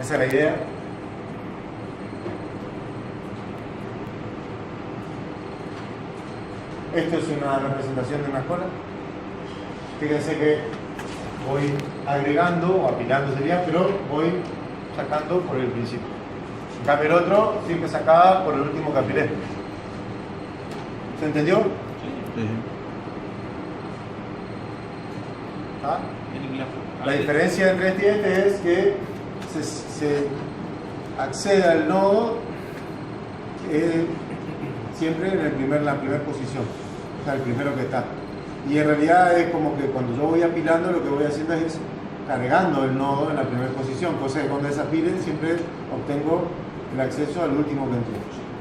A: Esa es la idea. Esto es una representación de una cola. Fíjense que voy agregando o apilando sería, pero voy sacando por el principio. En cambio el otro siempre sacaba por el último que apilé. ¿Se entendió?
C: Sí.
A: ¿Ah? La diferencia entre este y este es que se accede al nodo siempre en la primera posición, o sea, el primero que está. Y en realidad es como que cuando yo voy apilando, lo que voy haciendo es cargando el nodo en la primera posición, cosa que cuando desapilen siempre obtengo el acceso al último que entró.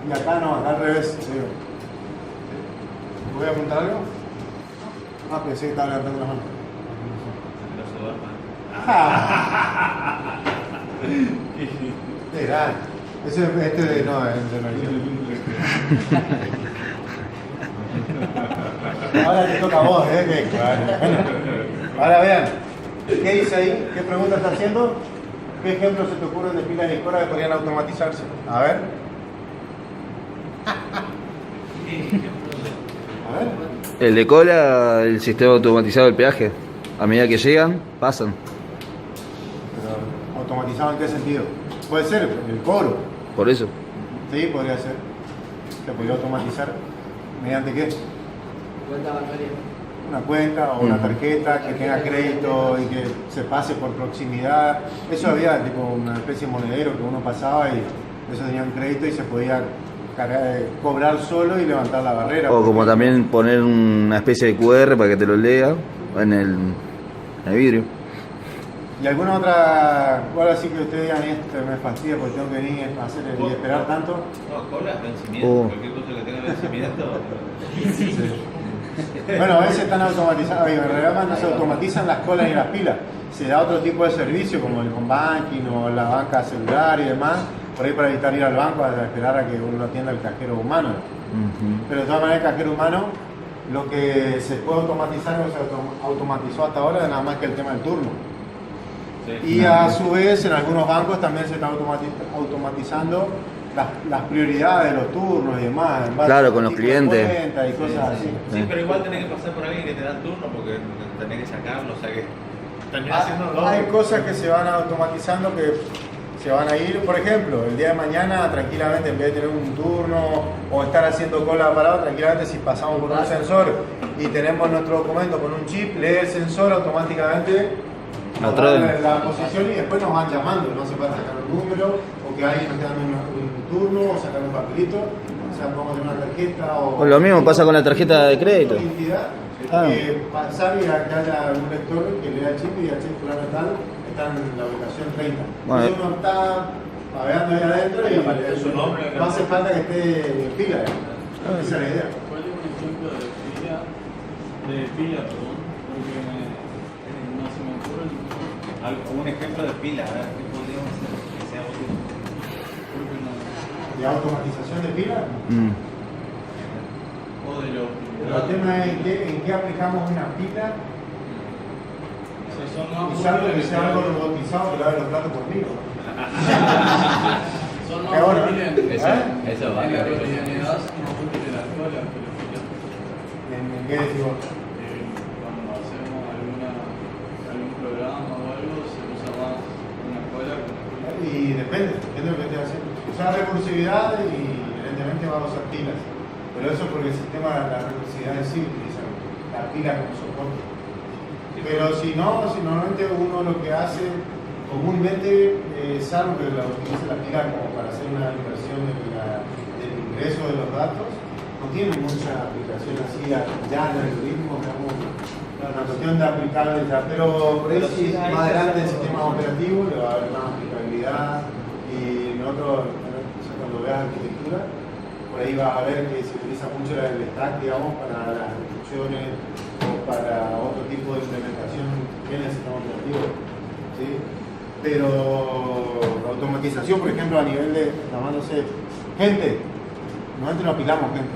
A: Y acá no, acá al revés. ¿Voy a apuntar algo? Pensé que estaba levantando la mano. Verán. Eso es no, ahora te toca a vos, Ahora vean, ¿qué dice ahí? ¿Qué pregunta está haciendo? ¿Qué ejemplos se te ocurren de pilas de cola que podrían automatizarse? A ver.
C: El de cola, el sistema automatizado del peaje. A medida que llegan, pasan.
A: Pero, ¿automatizado en qué sentido? Puede ser el cobro.
C: Por eso.
A: Sí, podría ser. Se podría automatizar. ¿Mediante qué?
G: Cuenta bancaria.
A: Una cuenta o una tarjeta que tenga crédito y que se pase por proximidad. Eso había tipo una especie de monedero que uno pasaba y eso tenía un crédito y se podía cobrar solo y levantar la barrera.
C: O como también poner una especie de QR para que te lo lea en el vidrio.
A: ¿Y alguna otra, ahora sí que ustedes digan esto me fastidia porque tengo que venir a hacer y esperar tanto?
B: No, cola, vencimiento, cualquier cosa que tenga vencimiento.
A: Bueno, a veces están automatizadas, en realidad no se automatizan las colas ni las pilas, se da otro tipo de servicio como el home banking o la banca celular y demás, por ahí para evitar ir al banco a esperar a que uno atienda el cajero humano. Pero de todas maneras el cajero humano, lo que se puede automatizar no se automatizó hasta ahora, nada más que el tema del turno. Sí. Y a su vez en algunos bancos también se está automatizando las prioridades de los turnos y demás.
C: Claro, con los clientes.
A: Y cosas así.
B: Sí, pero igual tenés que pasar por alguien que te da turno porque tenés que sacarlo, o sea que terminás haciendo dos.
A: Hay cosas que se van automatizando que se van a ir, por ejemplo, el día de mañana tranquilamente en vez de tener un turno o estar haciendo cola parado, tranquilamente si pasamos por un sensor y tenemos nuestro documento con un chip, lee el sensor automáticamente la posición y después nos van llamando, no se puede sacar un número o que alguien nos esté dando un turno o sacar un papelito, o sea, podemos tener una tarjeta o
C: lo mismo pasa con la tarjeta de crédito.
A: Pasar y que haya un lector que lea el chip y el chip fulano tal está en la ubicación 30.
C: Bueno,
A: entonces uno está navegando ahí adentro y aparece su nombre, no hace falta que esté en fila. Esa es la idea.
E: ¿Cuál es un ejemplo de pila, porque no se me ocurre
B: un ejemplo de pila, a ver qué podríamos hacer que sea útil.
A: ¿De automatización de pila?
E: O de lo
A: Pero el tema es en qué aplicamos una pila.
E: se son más
A: Y salvo que
E: útiles
A: sea algo robotizado que lave los platos conmigo.
E: son
A: Qué
E: más
A: bueno,
E: útiles
G: Eso,
E: en
G: eso va.
E: la cotidianidad, son más útiles las escuelas que los filósofos.
A: ¿En qué decís vos?
E: Cuando hacemos algún programa o algo, se usa más una escuela que una escuela.
A: Y depende de lo que estés haciendo. Usar recursividad y evidentemente va a usar pilas. Pero eso porque el sistema, la recursividad en sí utiliza la pila como soporte. Pero si no, si normalmente uno lo que hace comúnmente, salvo que utilice la pila como para hacer una inversión del ingreso de los datos, no tiene mucha aplicación así ya en el algoritmo, digamos, una cuestión de aplicable ya. Pero por ahí sí, más adelante el sistema operativo le va a haber más aplicabilidad y nosotros, cuando veas arquitectura, por ahí vas a ver que se utiliza mucho el stack, digamos, para las instrucciones o para otro tipo de implementación en el sistema operativo. ¿Sí? Pero automatización, por ejemplo, a nivel de, llamándose gente, normalmente no apilamos gente.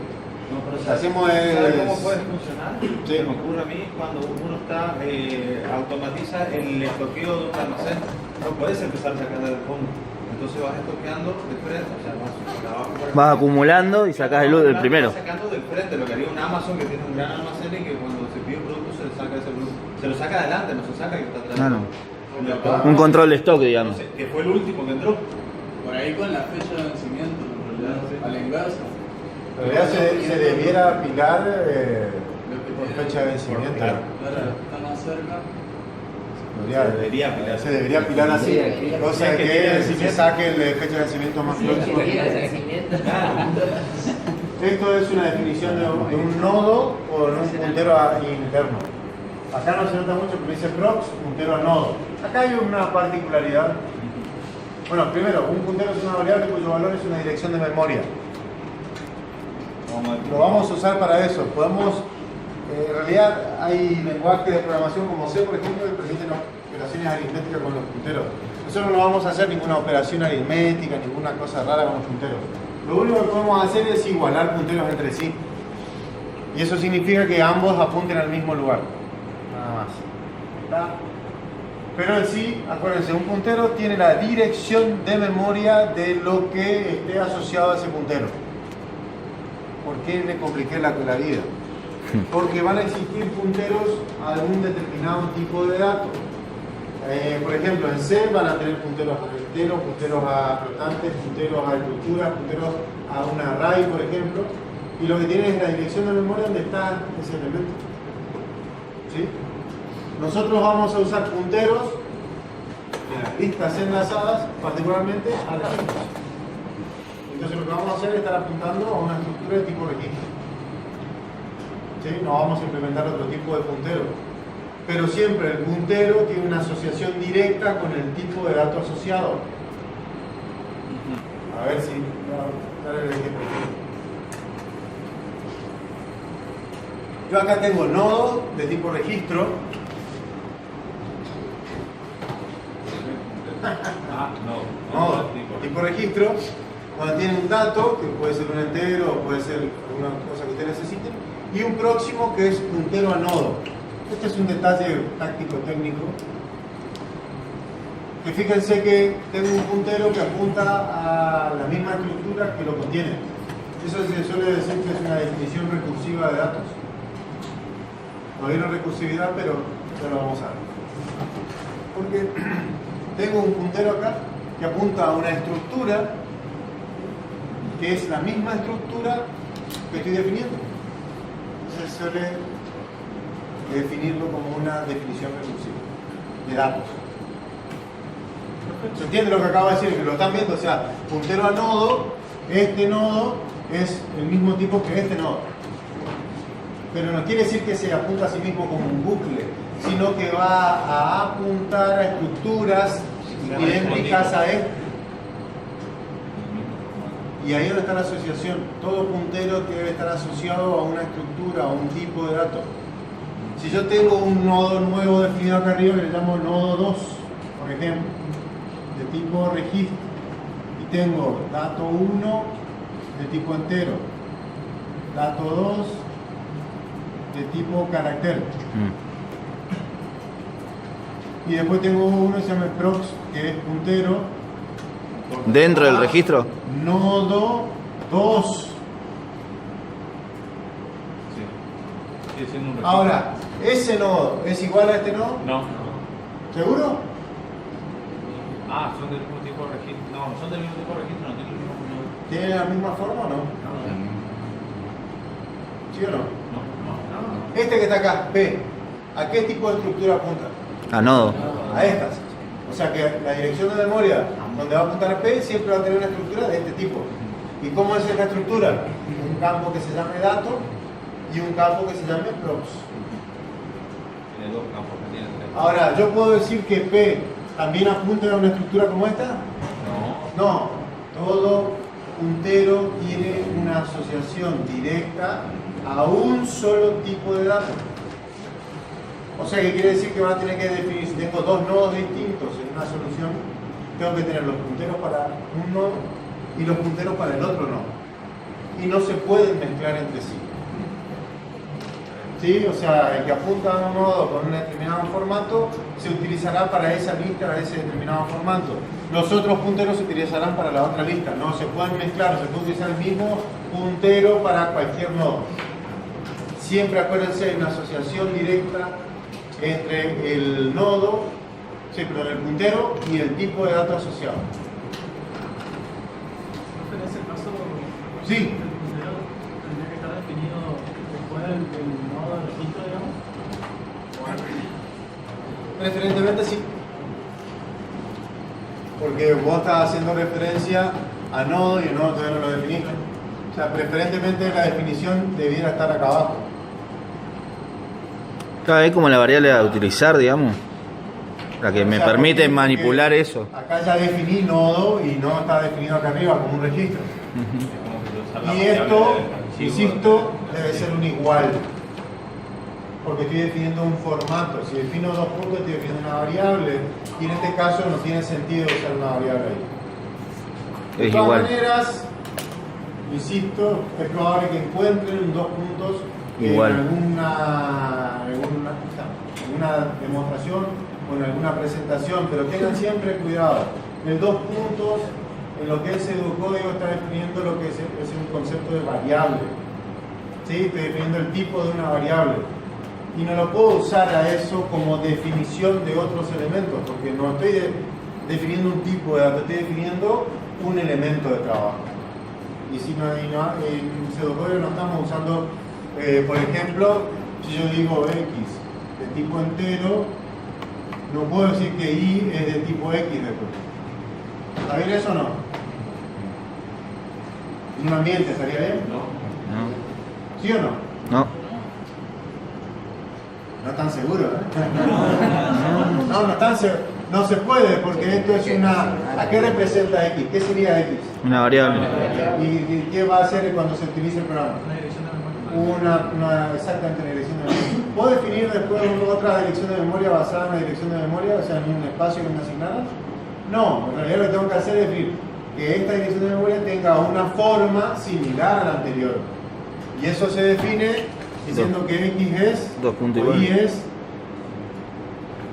B: No, pero
A: Lo que hacemos
B: ¿sabes cómo
A: es...
B: puede funcionar?
A: Sí.
B: Se me ocurre a mí cuando uno está automatiza el estoqueo de un almacén. No puedes empezar a sacar del fondo. Entonces vas estoqueando de frente, o sea, vas para abajo.
C: Vas acumulando y sacás el primero.
B: Vas sacando del frente, lo que haría un Amazon que tiene un gran almacén y que cuando se pide un producto se le saca ese producto. Se lo saca adelante, no se saca el que está atrás.
C: Claro. Un control de stock, digamos.
B: Entonces, que fue el último que entró.
E: Por ahí con la fecha de vencimiento, en realidad, a la inversa.
A: En realidad se debiera apilar por
E: tiene-
A: fecha de vencimiento.
B: Claro.
E: Claro, está más cerca.
B: Debería apilar.
A: Se debería apilar así,
G: Debería.
A: cosa
B: Que tiene
A: que si se
B: vencimiento.
A: saque el de fecha de vencimiento más
G: Sí,
A: próximo.
G: que quiera vencimiento.
A: Esto es una definición de un nodo con un puntero interno. Acá no se nota mucho, pero dice prox, puntero a nodo. Acá hay una particularidad. Bueno, primero, un puntero es una variable cuyo valor es una dirección de memoria. Lo vamos a usar para eso. Podemos, en realidad, hay lenguajes de programación como C, por ejemplo, que permiten operaciones aritméticas con los punteros. Nosotros no vamos a hacer ninguna operación aritmética, ninguna cosa rara con los punteros. Lo único que podemos hacer es igualar punteros entre sí. Y eso significa que ambos apunten al mismo lugar. Nada más. ¿Está? Pero en sí, acuérdense, un puntero tiene la dirección de memoria de lo que esté asociado a ese puntero. ¿Por qué le compliqué la vida? Porque van a existir punteros a algún determinado tipo de datos. Por ejemplo, en C van a tener punteros a enteros, punteros a flotantes, punteros a estructuras, punteros a un array, por ejemplo. Y lo que tienen es la dirección de memoria donde está ese elemento. ¿Sí? Nosotros vamos a usar punteros en las listas enlazadas, particularmente a registros. Entonces lo que vamos a hacer es estar apuntando a una estructura de tipo registro. ¿Sí? No vamos a implementar otro tipo de puntero. Pero siempre el puntero tiene una asociación directa con el tipo de dato asociado. A ver si... dale el ejemplo. Yo acá tengo nodo de tipo registro. Nodo tipo registro, donde tiene un dato, que puede ser un entero o puede ser alguna cosa que usted necesite, y un próximo que es puntero a nodo. Este es un detalle táctico técnico. Que fíjense que tengo un puntero que apunta a la misma estructura que lo contiene. Eso se suele decir que es una definición recursiva de datos. No hay una recursividad, pero ya lo vamos a ver. Porque tengo un puntero acá que apunta a una estructura que es la misma estructura que estoy definiendo. Entonces se suele definirlo como una definición recursiva de datos. ¿Se entiende lo que acabo de decir? Que lo están viendo, o sea, puntero a nodo, este nodo es el mismo tipo que este nodo. Pero no quiere decir que se apunta a sí mismo como un bucle, sino que va a apuntar a estructuras idénticas a este. Y ahí es donde está la asociación. Todo puntero debe estar asociado a una estructura, a un tipo de dato. Si yo tengo un nodo nuevo definido acá arriba que le llamo nodo 2, por ejemplo, de tipo registro, y tengo dato 1 de tipo entero, dato 2 de tipo carácter. Y después tengo uno que se llama prox, que es puntero.
C: ¿Dentro del registro?
A: Nodo 2.
B: Sí. Sigue siendo un registro.
A: Ahora, ¿ese nodo es igual a este nodo?
B: No.
A: ¿Seguro?
B: Ah, son del mismo tipo de registro. No, son del mismo tipo de registro, no tienen el mismo número.
A: ¿Tienen la misma forma o no? ¿Sí o no?
B: No.
A: Este que está acá, P, ¿a qué tipo de estructura apunta?
C: A nodo.
A: A estas. O sea que la dirección de memoria donde va a apuntar P siempre va a tener una estructura de este tipo. ¿Y cómo es esta estructura? Un campo que se llame dato y un campo que se llame prox.
B: Tiene dos campos, no tiene tres.
A: Ahora, ¿yo puedo decir que P también apunta a una estructura como esta?
B: No.
A: No, todo puntero tiene una asociación directa a un solo tipo de dato. O sea que quiere decir que van a tener que definir, si tengo dos nodos distintos en una solución, tengo que tener los punteros para un nodo y los punteros para el otro nodo. Y no se pueden mezclar entre sí. ¿Sí? O sea, el que apunta a un nodo con un determinado formato se utilizará para esa lista, ese determinado formato. Los otros punteros se utilizarán para la otra lista. No se pueden mezclar, se puede utilizar el mismo puntero para cualquier nodo. Siempre acuérdense, hay una asociación directa entre el nodo, el puntero y el tipo de dato asociado.
H: En ese caso,
A: Sí.
H: el puntero tendría que estar definido después del nodo de registro, digamos.
A: Preferentemente sí. Porque vos estás haciendo referencia a nodo y el nodo todavía no lo definiste. O sea, preferentemente la definición debiera estar acá abajo.
C: Claro, es como la variable a utilizar, digamos. La que
A: O
C: me
A: sea,
C: permite
A: porque
C: manipular eso.
A: Acá ya definí nodo y no está definido acá arriba como un registro.
B: Es como que yo usar la
A: Y
B: variable
A: esto,
B: del archivo
A: insisto, debe ser un igual. Porque estoy definiendo un formato. Si defino dos puntos, estoy definiendo una variable. Y en este caso no tiene sentido usar una variable ahí. De
C: Es
A: todas
C: igual.
A: maneras, insisto, es probable que encuentren dos puntos
C: Igual.
A: en alguna demostración o en alguna presentación, pero tengan siempre cuidado. El dos puntos, en lo que es pseudocódigo, está definiendo lo que es un concepto de variable. ¿Sí? Estoy definiendo el tipo de una variable. Y no lo puedo usar a eso como definición de otros elementos, porque no estoy definiendo un tipo de dato, estoy definiendo un elemento de trabajo. Y si en pseudocódigo no estamos usando, por ejemplo, si yo digo x de tipo entero, no puedo decir que y es de tipo x después. ¿Está bien eso o no? ¿En un ambiente estaría bien?
B: No.
A: ¿Sí o no?
C: No.
A: No están seguros, ¿eh? No están seguros. No se puede porque esto es una... ¿A qué representa x? ¿Qué sería x?
C: Una variable.
A: ¿Y qué va a hacer cuando se utilice el programa?
H: Una dirección de memoria.
A: Exactamente una dirección de memoria. ¿Puedo definir después otra dirección de memoria basada en una dirección de memoria, o sea, en un espacio que me asignaron? No, en realidad lo que tengo que hacer es decir que esta dirección de memoria tenga una forma similar a la anterior. Y eso se define diciendo que x es
C: Dos puntos
A: o y
C: iguales.
A: es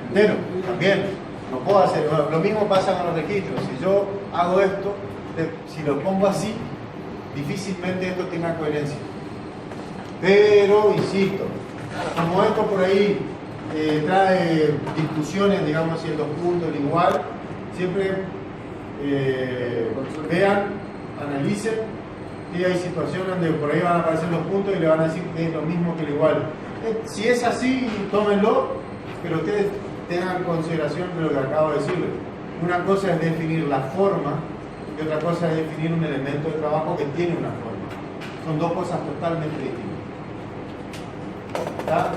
A: entero. También. No puedo hacer, bueno, lo mismo pasa con los registros. Si yo hago esto, si lo pongo así, difícilmente esto tenga coherencia. Pero, insisto, como esto por ahí trae discusiones, digamos, si el dos puntos, el igual, siempre vean, analicen, y hay situaciones donde por ahí van a aparecer los puntos y le van a decir que es lo mismo que el igual. Si es así, tómenlo, pero ustedes tengan consideración de lo que acabo de decirles. Una cosa es definir la forma y otra cosa es definir un elemento de trabajo que tiene una forma. Son dos cosas totalmente distintas. ¿Está?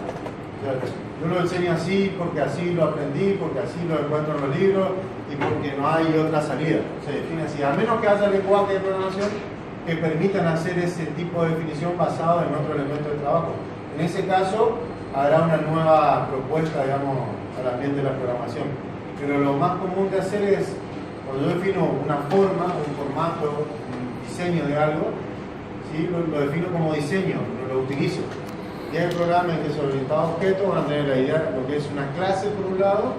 A: Yo lo enseño así porque así lo aprendí, porque así lo encuentro en los libros y porque no hay otra salida. Se define así. A menos que haya lenguaje de programación que permitan hacer ese tipo de definición basado en otro elemento de trabajo. En ese caso, habrá una nueva propuesta, digamos, al ambiente de la programación. Pero lo más común de hacer es, cuando yo defino una forma, un formato, un diseño de algo, ¿sí? lo defino como diseño, no lo utilizo. Y hay programas que son orientados a objetos, van a tener la idea de lo que es una clase por un lado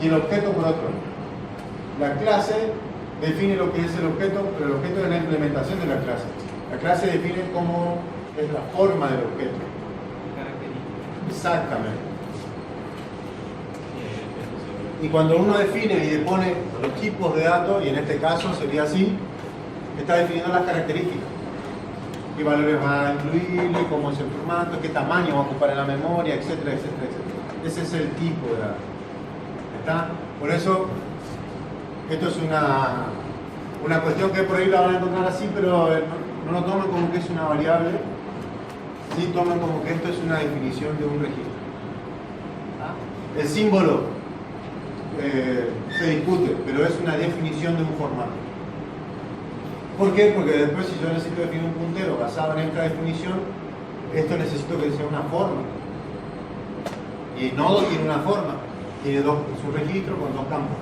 A: y el objeto por otro. La clase define lo que es el objeto, pero el objeto es la implementación de la clase. La clase define cómo es la forma del objeto. Exactamente. Y cuando uno define y pone los tipos de datos, y en este caso sería así, está definiendo las características. Qué valores va a incluirle, cómo es el formato, qué tamaño va a ocupar en la memoria, etcétera, etcétera, etcétera. Ese es el tipo de datos. ¿Está? Por eso, esto es una cuestión que por ahí la van a encontrar así, pero no lo tomen como que es una variable, sí tomen como que esto es una definición de un registro. ¿Ah? El símbolo se discute, pero es una definición de un formato. ¿Por qué? Porque después si yo necesito definir un puntero basado en esta definición, esto necesito que sea una forma. Y el nodo tiene una forma, tiene es un registro con dos campos.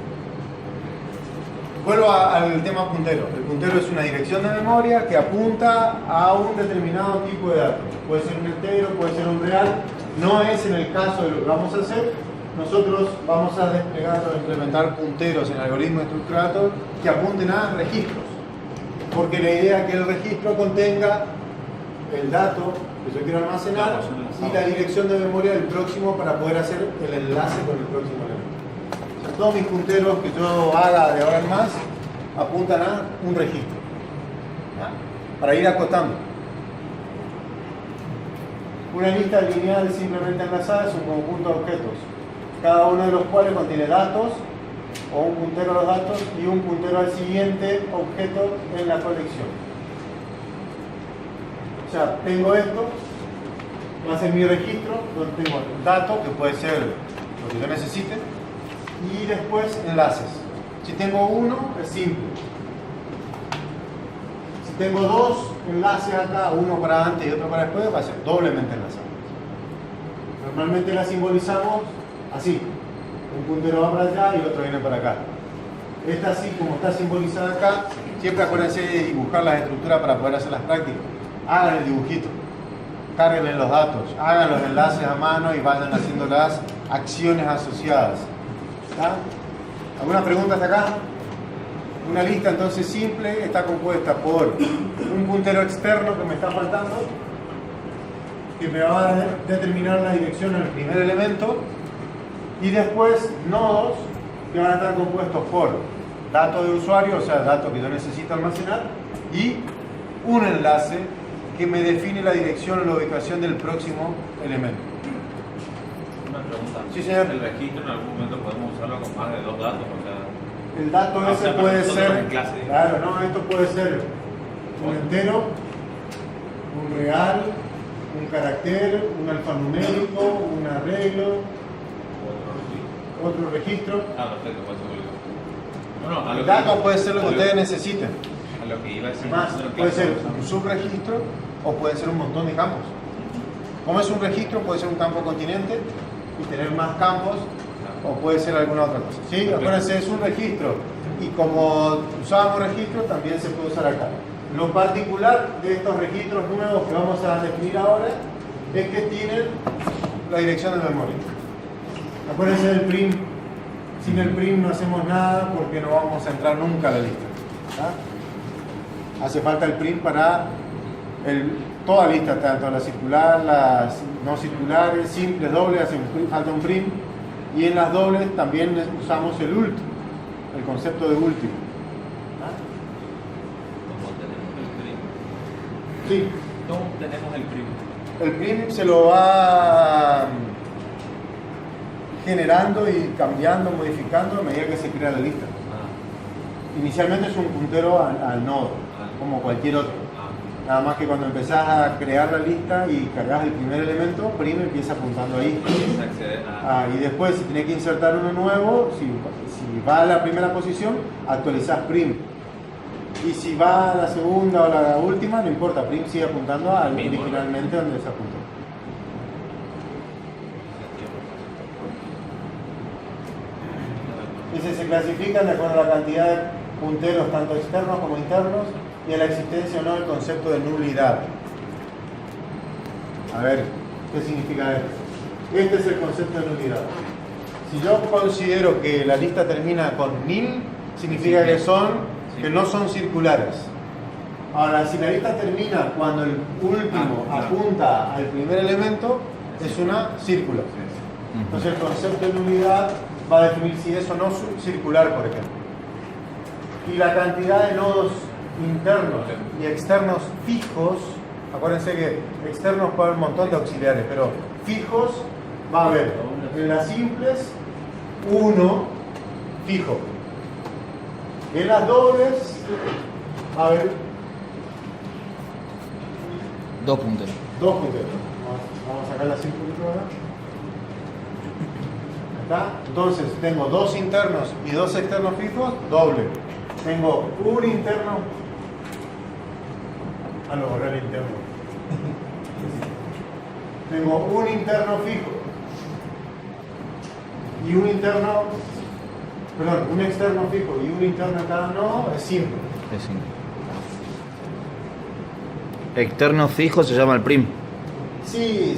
A: Vuelvo al tema puntero. El puntero es una dirección de memoria que apunta a un determinado tipo de datos. Puede ser un entero, puede ser un real. No es en el caso de lo que vamos a hacer. Nosotros vamos a desplegar o implementar punteros en el algoritmo estructurado que apunten a registros. Porque la idea es que el registro contenga el dato que yo quiero almacenar y la dirección de memoria del próximo para poder hacer el enlace con el próximo elemento. O sea, todos mis punteros que yo haga de ahora en más apuntan a un registro. ¿Ya? Para ir acotando. Una lista lineal simplemente enlazada es un conjunto de objetos, cada uno de los cuales contiene datos o un puntero a los datos y un puntero al siguiente objeto en la colección. O sea, tengo esto, va a ser mi registro, donde tengo el dato, que puede ser lo que yo necesite, y después enlaces. Si tengo uno, es simple. Si tengo dos enlaces acá, uno para antes y otro para después, va a ser doblemente enlazado. Normalmente la simbolizamos así. Un puntero va para allá y el otro viene para acá. Esta así, como está simbolizada acá, siempre acuérdense de dibujar las estructuras para poder hacer las prácticas. Hagan el dibujito, cárguenle los datos, hagan los enlaces a mano y vayan haciendo las acciones asociadas. ¿Está? ¿Alguna pregunta hasta acá? Una lista entonces simple está compuesta por un puntero externo que me está faltando, que me va a determinar la dirección al primer elemento, y después nodos que van a estar compuestos por datos de usuario, o sea, datos que yo necesito almacenar, y un enlace que me define la dirección o la ubicación del próximo elemento.
B: Una pregunta.
A: Sí, señor.
B: El registro en algún momento podemos usarlo con más de dos datos, o sea...
A: El dato
B: o
A: ese
B: sea,
A: puede
B: nosotros
A: ser,
B: en clase.
A: claro, no, esto puede ser un entero, un real, un carácter, un alfanumérico, un arreglo, otro registro.
B: Ah, perfecto, puede ser. No, no, a lo
A: El
B: que
A: dato
B: iba-
A: puede ser lo que
B: a
A: ustedes necesiten.
B: A lo que iba a decir.
A: Más,
B: nosotros en
A: puede
B: clase
A: ser
B: usamos-
A: un subregistro o puede ser un montón de campos. Como es un registro, puede ser un campo continente y tener más campos, o puede ser alguna otra cosa. ¿Sí? Acuérdense, es un registro. Y como usábamos registro, también se puede usar acá. Lo particular de estos registros nuevos que vamos a definir ahora es que tienen la dirección de memoria. Acuérdense del prim. Sin el prim no hacemos nada porque no vamos a entrar nunca a la lista. ¿Ah? Hace falta el prim para toda lista, tanto la circular, las no circulares, simples, dobles, falta un prim. Y en las dobles también usamos el ult, el concepto de último. ¿Ah?
B: ¿Cómo tenemos el prim?
A: Sí,
B: ¿Cómo tenemos el prim?
A: el prim se lo va generando y cambiando, modificando a medida que se crea la lista. Inicialmente es un puntero al nodo, como cualquier otro. Nada más que cuando empezás a crear la lista y cargas el primer elemento, prim empieza apuntando ahí.
B: Empieza a acceder a...
A: Y después, si tenés que insertar uno nuevo, si va a la primera posición, actualizás prim. Y si va a la segunda o la última, no importa, prim sigue apuntando al
B: Mismo,
A: originalmente donde se apuntó. Dice, se clasifican de acuerdo a la cantidad de punteros, tanto externos como internos, y a la existencia o no del concepto de nulidad. A ver, ¿qué significa esto? Este es el concepto de nulidad. Si yo considero que la lista termina con nil, significa que no son circulares. Ahora, si la lista termina cuando el último apunta al primer elemento, es una círculo. Entonces el concepto de nulidad va a definir si es o no circular, por ejemplo. Y la cantidad de nodos internos y externos fijos, acuérdense que externos puede haber un montón de auxiliares, pero fijos va a haber en las simples uno fijo. En las dobles va a haber
C: 2 punteros.
A: 2 punteros. Vamos a sacar la circulito ahora. ¿Está? Entonces tengo 2 internos y 2 externos fijos, doble. Tengo un interno. Lo borré el interno. Tengo un interno fijo y un interno, perdón, un externo fijo y un interno en cada nodo, es simple.
C: Es simple. Externo fijo se llama el prim.
A: Sí.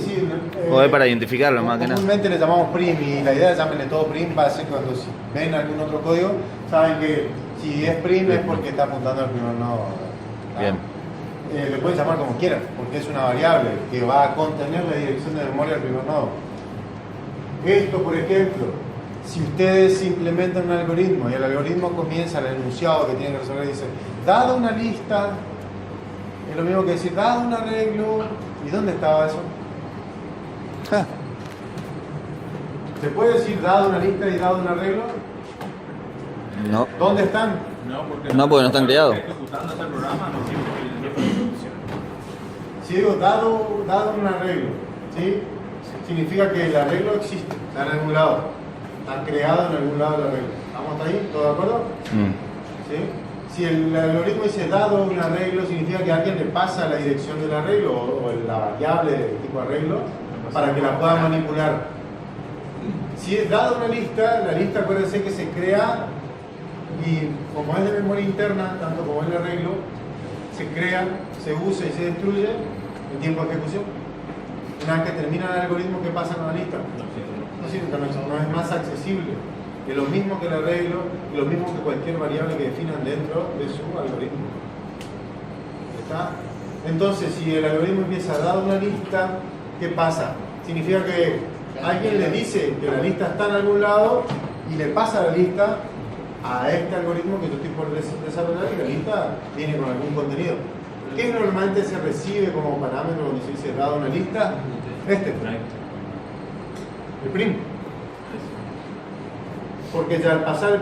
C: O es para identificarlo más que nada.
A: Comúnmente le llamamos prim y la idea de llamarle todo prim va a ser cuando si ven algún otro código, saben que si es prim es porque está apuntando al primer nodo.
C: Bien.
A: Le pueden llamar como quieran, porque es una variable que va a contener la dirección de memoria del primer nodo. Esto, por ejemplo, si ustedes implementan un algoritmo y el algoritmo comienza el enunciado que tiene que resolver y dice, dada una lista, es lo mismo que decir, dado un arreglo, ¿y dónde estaba eso? ¿Se puede decir dado una lista y dado un arreglo?
C: No.
A: ¿Dónde están?
B: porque
C: No, porque no están creados.
B: Ejecutando ese programa no siempre tiene
A: Si digo dado un arreglo, ¿sí? Significa que el arreglo existe, está en algún lado, está creado en algún lado el arreglo. ¿Estamos hasta ahí? ¿Todos de acuerdo? ¿Sí? Si el algoritmo dice dado un arreglo, significa que alguien le pasa la dirección del arreglo o la variable de tipo arreglo para que la pueda manipular. Si es dado una lista, la lista acuérdense que se crea y como es de memoria interna, tanto como el arreglo, se crea, se usa y se destruye en tiempo de ejecución. Una vez que termina el algoritmo, ¿qué pasa con la lista? No sirve, no es más accesible. Es lo mismo que el arreglo y lo mismo que cualquier variable que definan dentro de su algoritmo. ¿Está? Entonces, si el algoritmo empieza a dar una lista, ¿qué pasa? Significa que alguien le dice que la lista está en algún lado y le pasa la lista a este algoritmo que yo estoy por desarrollar y la lista viene con algún contenido. ¿Qué normalmente se recibe como parámetro cuando se dice dado una lista? El prim. Porque ya al pasar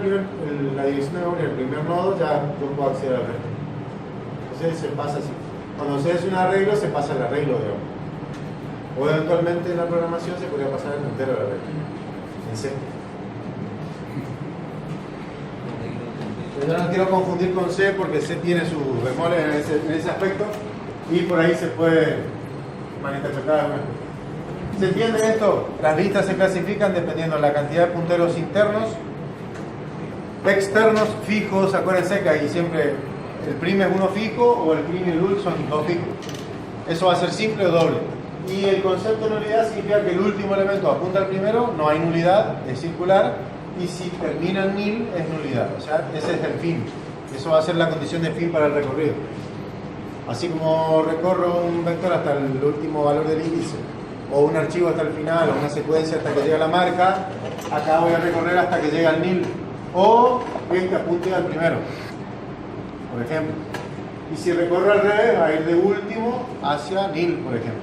A: la dirección de memoria del primer nodo, ya yo puedo acceder al resto. Entonces se pasa así. Cuando se hace un arreglo, se pasa el arreglo, digamos. O eventualmente en la programación se podría pasar el entero del arreglo. En C. Yo no quiero confundir con C porque C tiene su memoria en ese aspecto y por ahí se puede malinterpretar algunas cosas. ¿Se entiende esto? Las listas se clasifican dependiendo de la cantidad de punteros internos, externos, fijos. Acuérdense que ahí siempre el prim es uno fijo o el prim y el ul son dos fijos. Eso va a ser simple o doble. Y el concepto de nulidad significa que el último elemento apunta al primero, no hay nulidad, es circular. Y si termina en nil, es nulidad. O sea, ese es el fin. Eso va a ser la condición de fin para el recorrido. Así como recorro un vector hasta el último valor del índice, o un archivo hasta el final, o una secuencia hasta que llega a la marca, acá voy a recorrer hasta que llegue al nil. O que apunte al primero, por ejemplo. Y si recorro al revés, va a ir de último hacia nil, por ejemplo.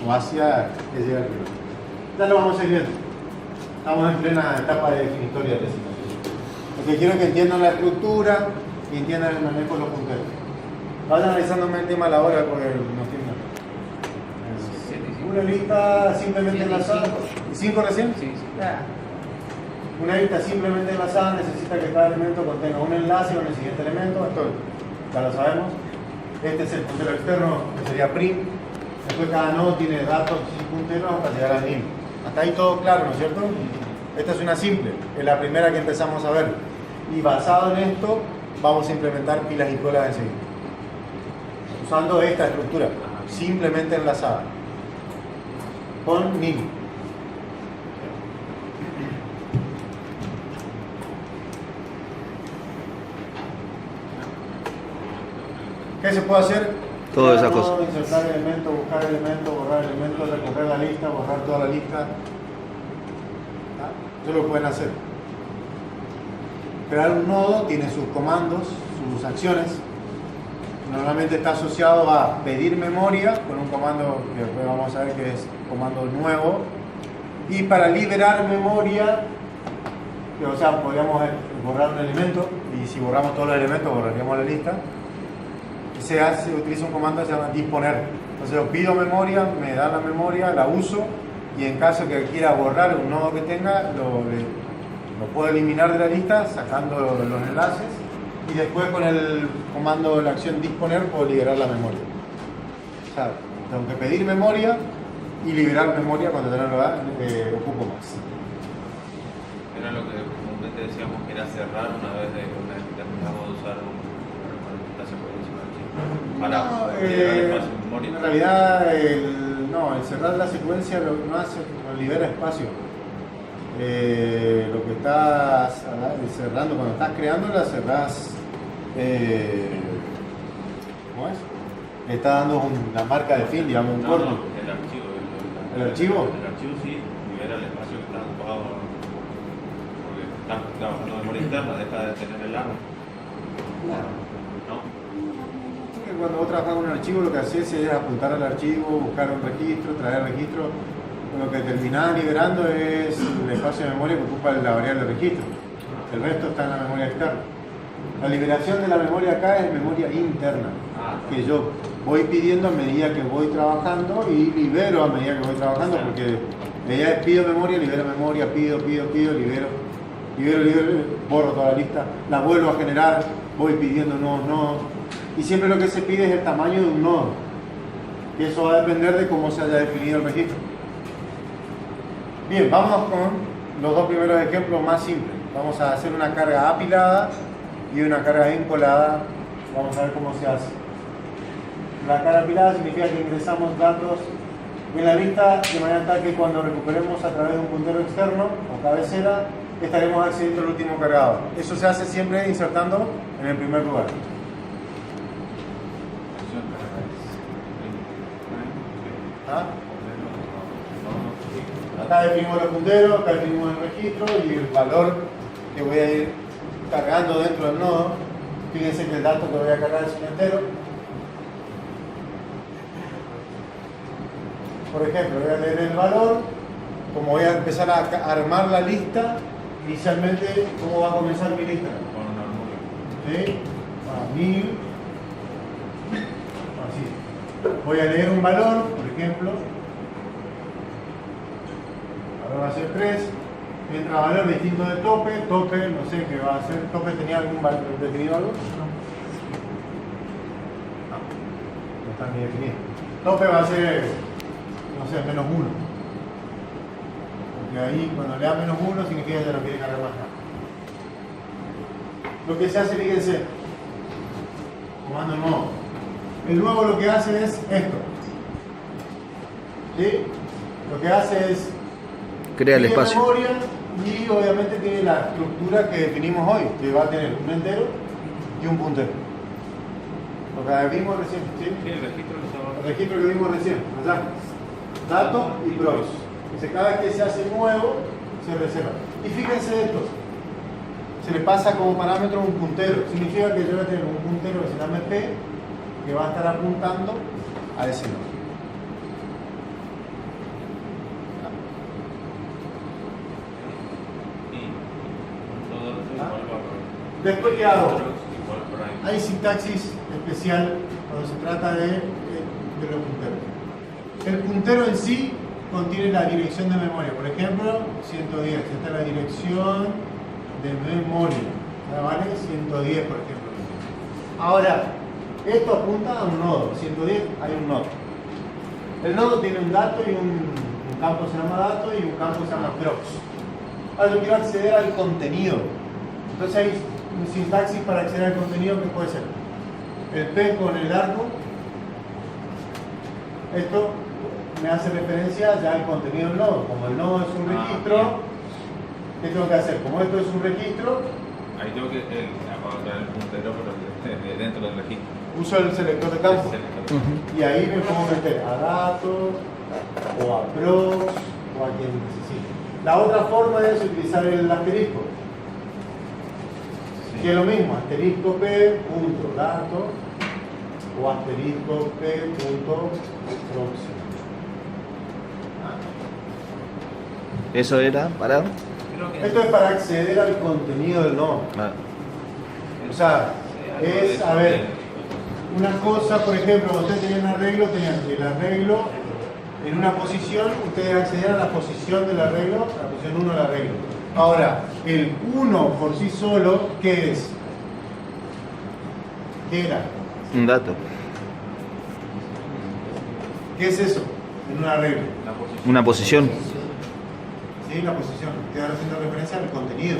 A: O hacia que llegue al primero. Ya lo vamos a ir viendo. Estamos en plena etapa de definitoria de tesis. Lo que quiero es que entiendan la estructura y entiendan el manejo de los punteros. Vayan analizándome el tema a la hora porque no tiene nada. Una lista simplemente enlazada. ¿5 recién?
G: Sí.
A: Una lista simplemente enlazada necesita que cada elemento contenga un enlace con el siguiente elemento. Esto ya lo sabemos. Este es el puntero externo, que sería prim. Después cada nodo tiene datos y punteros hasta llegar al nil. Hasta ahí todo claro, ¿no es cierto? Esta es una simple, es la primera que empezamos a ver. Y basado en esto, vamos a implementar pilas y colas enseguida. Usando esta estructura, simplemente enlazada. Con nil. ¿Qué se puede hacer?
C: Todas
A: Crear
C: esas
A: nodo,
C: cosas.
A: Insertar elementos, buscar elementos, borrar elementos, recorrer la lista, borrar toda la lista. ¿Ah? Eso lo pueden hacer. Crear un nodo tiene sus comandos, sus acciones. Normalmente está asociado a pedir memoria con un comando que después vamos a ver que es comando nuevo. Y para liberar memoria, que, o sea, podríamos borrar un elemento y si borramos todos los elementos borraríamos la lista. Se utiliza un comando que se llama disponer. Entonces yo pido memoria, me da la memoria, la uso y en caso que quiera borrar un nodo que tenga, lo puedo eliminar de la lista sacando los enlaces y después con el comando de la acción disponer puedo liberar la memoria. O sea, tengo que pedir memoria y liberar memoria cuando no lo da, ocupo más.
B: Era lo que comúnmente decíamos que era cerrar una vez que terminamos de usar la secuencia de archivo. Para
A: No,
B: liberar espacio en memoria.
A: en realidad el cerrar la secuencia lo que no hace, no libera espacio. Lo que estás cerrando, cuando estás creando la cerrás, ¿cómo es? Le está dando la marca de fin, digamos, un corno.
B: El archivo.
A: ¿El archivo?
B: El archivo sí, libera el espacio que está ocupado. Porque está trabajando en memoria interna, deja de tener el arma. ¿No?
A: Porque cuando vos trabajás con un archivo lo que haces es apuntar al archivo, buscar un registro, traer registro. Lo que terminás liberando es el espacio de memoria que ocupa la variable de registro. El resto está en la memoria externa. La liberación de la memoria acá es memoria interna, que yo voy pidiendo a medida que voy trabajando y libero a medida que voy trabajando, porque la idea es pido memoria, libero memoria, pido, libero, borro toda la lista, la vuelvo a generar, voy pidiendo nuevos nodos. Y siempre lo que se pide es el tamaño de un nodo. Y eso va a depender de cómo se haya definido el registro. Bien, vamos con los dos primeros ejemplos más simples. Vamos a hacer una carga apilada y una carga encolada. Vamos a ver cómo se hace. La carga apilada significa que ingresamos datos en la lista de manera tal que cuando recuperemos a través de un puntero externo o cabecera, estaremos accediendo al último cargado. Eso se hace siempre insertando en el primer lugar. ¿Ah? Acá definimos los punteros, acá definimos el registro y el valor que voy a ir cargando dentro del nodo. Fíjense que el dato que voy a cargar es un entero. Por ejemplo, voy a leer el valor, como voy a empezar a armar la lista, inicialmente, ¿cómo va a comenzar mi lista?
B: Con una
A: ¿Sí? 1000. Así. Voy a leer un valor, por ejemplo. Ahora va a ser 3. Entra valor distinto de tope. Tope, no sé qué va a ser. ¿Tope tenía algún valor definido algo? No está ni definido. Tope va a ser, no sé, menos 1. Porque ahí cuando le da menos 1 significa que ya no quiere cargar más nada. Lo que se hace, fíjense, comando nuevo. El nuevo lo que hace es esto. ¿Sí? Lo que hace es
C: Crea el
A: tiene
C: espacio.
A: memoria y obviamente tiene la estructura que definimos hoy, que va a tener un entero y un puntero. Lo que vimos recién, ¿sí?
B: Sí, el registro lo estaba.
A: El registro que vimos recién, allá. Datos y pros. Entonces, cada vez que se hace nuevo, se reserva. Y fíjense esto. Se le pasa como parámetro un puntero. Significa que yo voy a tener un puntero que se llama P, que va a estar apuntando a ese nodo. Después, ¿qué hago? Hay sintaxis especial cuando se trata de los punteros. El puntero en sí contiene la dirección de memoria. Por ejemplo, 110. Esta es la dirección de memoria. ¿Vale? 110, por ejemplo. Ahora, esto apunta a un nodo. 110 hay un nodo. El nodo tiene un dato y un campo se llama dato y un campo se llama prox. Ahora yo quiero acceder al contenido. Entonces hay un sintaxis para acceder al contenido que puede ser el P con el arco. Esto me hace referencia ya al contenido del nodo. Como el nodo es un registro, ¿qué tengo que hacer? Como esto es un registro,
B: Ahí tengo que, para traer el puntero, pero dentro del registro.
A: Uso el selector de campo. Y ahí me puedo meter a datos, o a prox, o a quien necesite. La otra forma es utilizar el asterisco. Que es lo mismo, asterisco p punto dato o asterisco p punto proxy.
C: Eso era para.
B: Creo que
A: Esto es para acceder al contenido del nodo.
C: Ah,
A: O sea, es, a ver, una cosa, por ejemplo, cuando ustedes tenían tenían el arreglo en una posición, ustedes accedían a la posición del arreglo, a la posición 1 del arreglo. Ahora, el 1 por sí solo, ¿qué es? ¿Qué era?
C: un dato.
A: ¿Qué es eso? En un arreglo.
B: la posición.
C: Una posición.
A: ¿Sí? La posición. Estoy ahora haciendo referencia al contenido.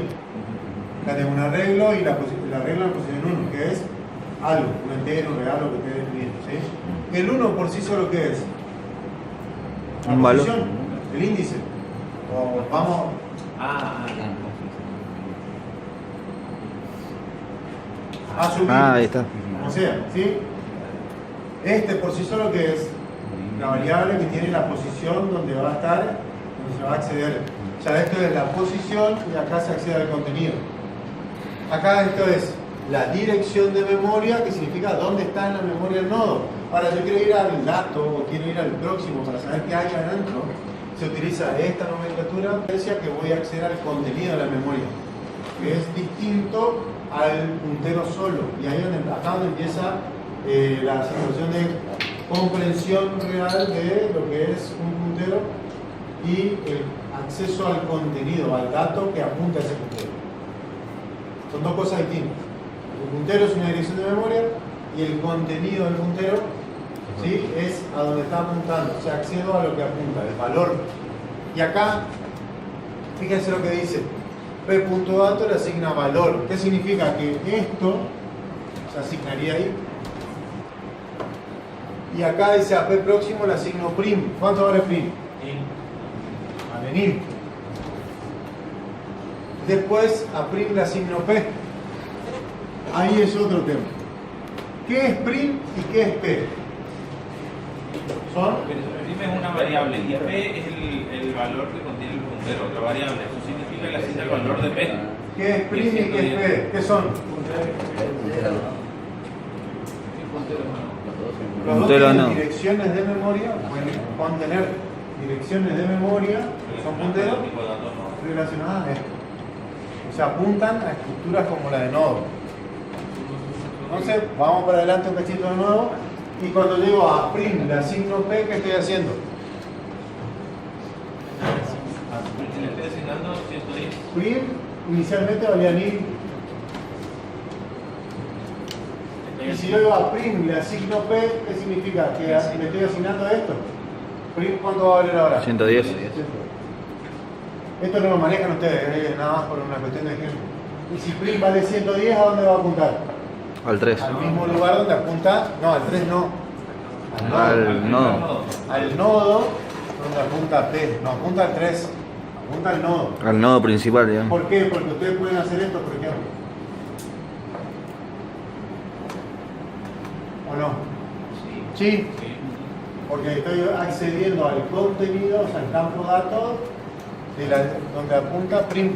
A: Acá tengo un arreglo y el arreglo en la posición 1, que es algo, un entero, un regalo que ustedes definiendo. ¿Sí? El 1 por sí solo, ¿qué es? La
C: Un valor.
A: posición, el índice. O vamos a subir.
C: Ah, ahí está.
A: Como sea, ¿sí? Este por sí solo, ¿qué es? La variable que tiene la posición donde va a estar, donde se va a acceder. O sea, esto es la posición y acá se accede al contenido. Acá esto es la dirección de memoria, que significa dónde está en la memoria el nodo. Ahora, yo quiero ir al dato o quiero ir al próximo para saber qué hay adentro. Se utiliza esta nomenclatura, decía que voy a acceder al contenido de la memoria, que es distinto al puntero solo. Y ahí acá donde empieza la situación de comprensión real de lo que es un puntero y el acceso al contenido, al dato que apunta a ese puntero. Son dos cosas distintas. El puntero es una dirección de memoria y el contenido del puntero, ¿sí?, es a donde está apuntando. O sea, accedo a lo que apunta, el valor. Y acá, fíjense lo que dice. P.dato le asigna valor. ¿Qué significa? Que esto se asignaría ahí. Y acá dice a P próximo le asigno prim. ¿Cuánto vale prim? A venir. Después a prim le asigno P. Ahí es otro tema. ¿Qué es prim y qué es P? Son
B: Prim es una variable y P es el valor que contiene el puntero, otra variable. Eso significa que le asigna el valor de P.
A: ¿qué es prim y qué es P? ¿Qué son? Los dos
C: Puntero
A: tienen
C: no.
A: direcciones de memoria, pueden tener direcciones de memoria, que son punteros,
B: Tipo de datos no.
A: relacionadas a esto. O sea, apuntan a estructuras como la de nodo. Entonces, vamos para adelante un cachito de nuevo. Y cuando llego a prim le asigno P, ¿qué estoy haciendo?
B: Le estoy asignando 110.
A: Prim inicialmente valía 1000. Y si yo a prim le asigno P, ¿qué significa? Que le estoy asignando esto. Prim, ¿cuánto va a valer ahora?
C: 110.
A: Esto no lo manejan ustedes, nada más por una cuestión de ejemplo. Y si prim vale 110, ¿a dónde va a apuntar?
C: Al 3.
A: Al mismo lugar donde apunta, no, al 3 no.
C: Al nodo.
A: Al nodo donde apunta P, no apunta al 3, apunta al nodo.
C: Al nodo principal, digamos.
A: ¿Por qué? Porque ustedes pueden hacer esto, por ejemplo. ¿O no? Sí. Porque estoy accediendo al contenido, o sea, al campo datos, donde apunta prim.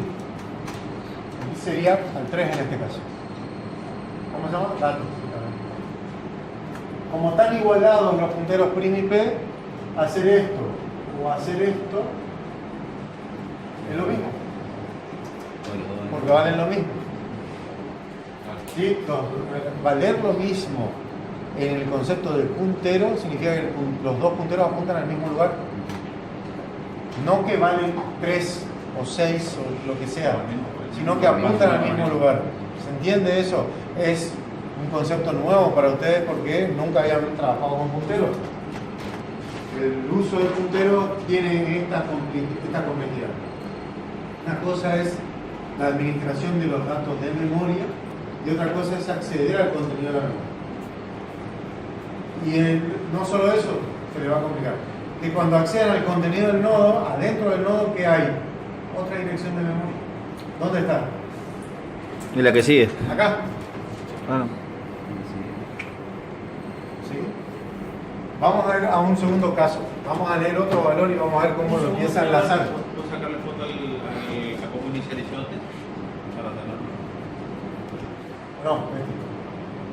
A: Y sería al 3 en este caso. ¿Cómo se llama? Datos. Como están igualados los punteros prim y p, hacer esto o hacer esto es lo mismo. Porque valen lo mismo. ¿Sí? Valer lo mismo en el concepto del puntero significa que los dos punteros apuntan al mismo lugar. No que valen 3 o 6 o lo que sea, sino que apuntan al mismo lugar. ¿Se entiende eso? Es un concepto nuevo para ustedes porque nunca habían trabajado con punteros. El uso del puntero tiene esta complejidad. Una cosa es la administración de los datos de memoria y otra cosa es acceder al contenido de la memoria. Y no solo eso se le va a complicar. Que cuando accedan al contenido del nodo, adentro del nodo, ¿qué hay? Otra dirección de memoria. ¿Dónde está?
C: Y la que sigue.
A: Acá.
C: Ah,
A: ¿Sí? Vamos a ver a un segundo caso. Vamos a leer otro valor y vamos a ver cómo lo empieza a enlazar.
B: ¿Puedo sacarle foto a cómo inicializó antes? Para tenerlo.
A: No,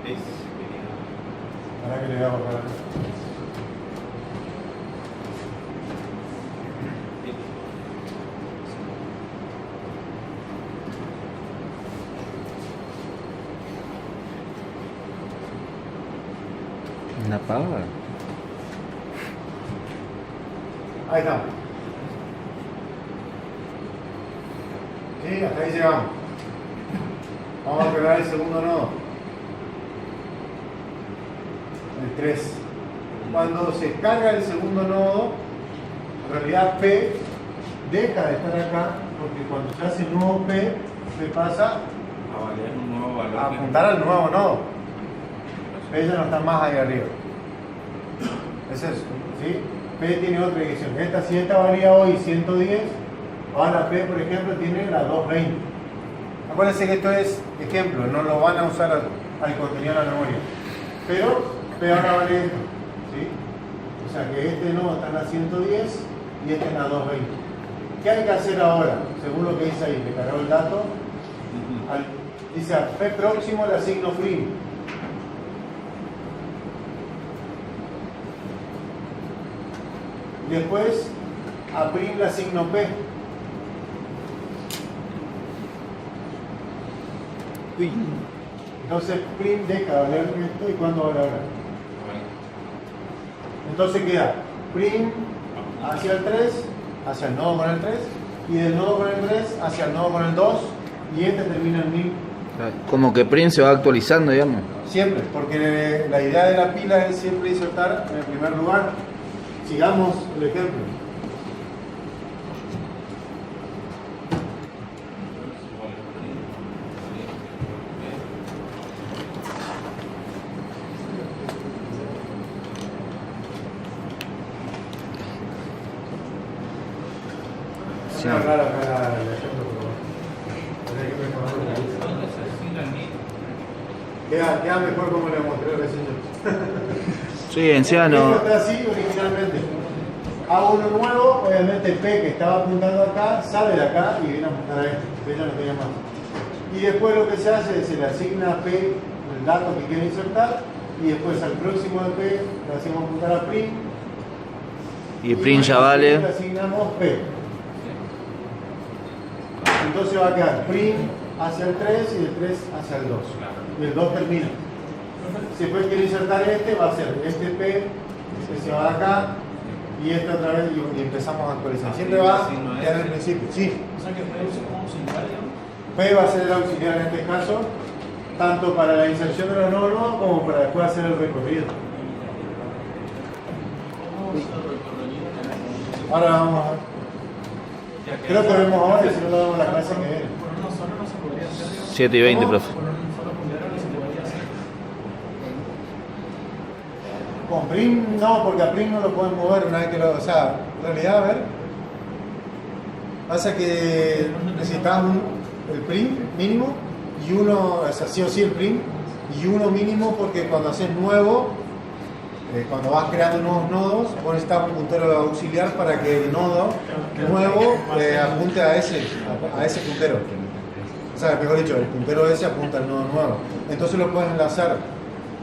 B: Es.
A: ahora que le voy a borrar acá.
C: una pava.
A: Ahí está. Sí, hasta ahí llegamos. Vamos a pegar el segundo nodo. El 3. Cuando se carga el segundo nodo, en realidad P deja de estar acá, porque cuando se hace un nuevo P, se pasa
B: A validar un nuevo valor.
A: a apuntar al nuevo nodo. P ya no está más ahí arriba. Es eso, ¿sí? P tiene otra dirección. Si esta valía hoy 110, ahora P, por ejemplo, tiene la 220. Acuérdense que esto es ejemplo, no lo van a usar al contenido de la memoria. Pero P ahora vale esto, ¿sí? O sea que este nodo está en la 110 y este en la 220. ¿Qué hay que hacer ahora? Según lo que dice ahí, le cargó el dato. Dice a P próximo le asigno prim. Después a prim le asigno P. Entonces prim deja de valer esto y cuándo vale ahora. Entonces queda prim hacia el 3, hacia el nodo con el 3, y del nodo con el 3 hacia el nodo con el 2, y este termina en 1000.
C: Como que Prim se va actualizando, digamos.
A: Siempre, porque la idea de la pila es siempre insertar en el primer lugar. Sigamos el ejemplo.
C: Sí.
A: Es raro acá el ejemplo, pero hay que mejorarlo. Queda mejor como le mostré recién yo.
C: Sí, encima
A: Esto
C: no.
A: está así originalmente. Hago uno nuevo, obviamente el P que estaba apuntando acá sale de acá y viene a apuntar a este. P ya no tenía más. Y después lo que se hace es se le asigna a P el dato que quiere insertar y después al próximo de P le hacemos apuntar a prim.
C: Y Prim ya
A: Le
C: vale.
A: asignamos P. Entonces va a quedar prim hacia el 3 y el 3 hacia el 2. Y el 2 termina. Si después quiere insertar este, va a ser este P que se va de acá y este otra vez y empezamos a actualizar. Siempre va a quedar en el principio. Sí.
H: O sea que fue como auxiliar, digamos.
A: P va a ser el auxiliar en este caso, tanto para la inserción de los nodos como para después hacer el recorrido. Ahora vamos a ver. Creo que vemos ahora y si no lo vemos en la clase que viene.
H: Por uno solo no se podría hacer, digamos.
C: 7:20,
A: ¿Cómo?
C: profe.
H: Por un solo puntero no se podría hacer.
A: Con prim no, porque a prim no lo pueden mover una vez que lo. O sea, en realidad, a ver. Pasa que necesitas el prim mínimo y uno, o sea, sí o sí el prim y uno mínimo porque cuando haces nuevo, cuando vas creando nuevos nodos, vos necesitas un puntero auxiliar para que el nodo nuevo apunte a ese puntero. O sea, mejor dicho, el puntero ese apunta al nodo nuevo. Entonces lo puedes enlazar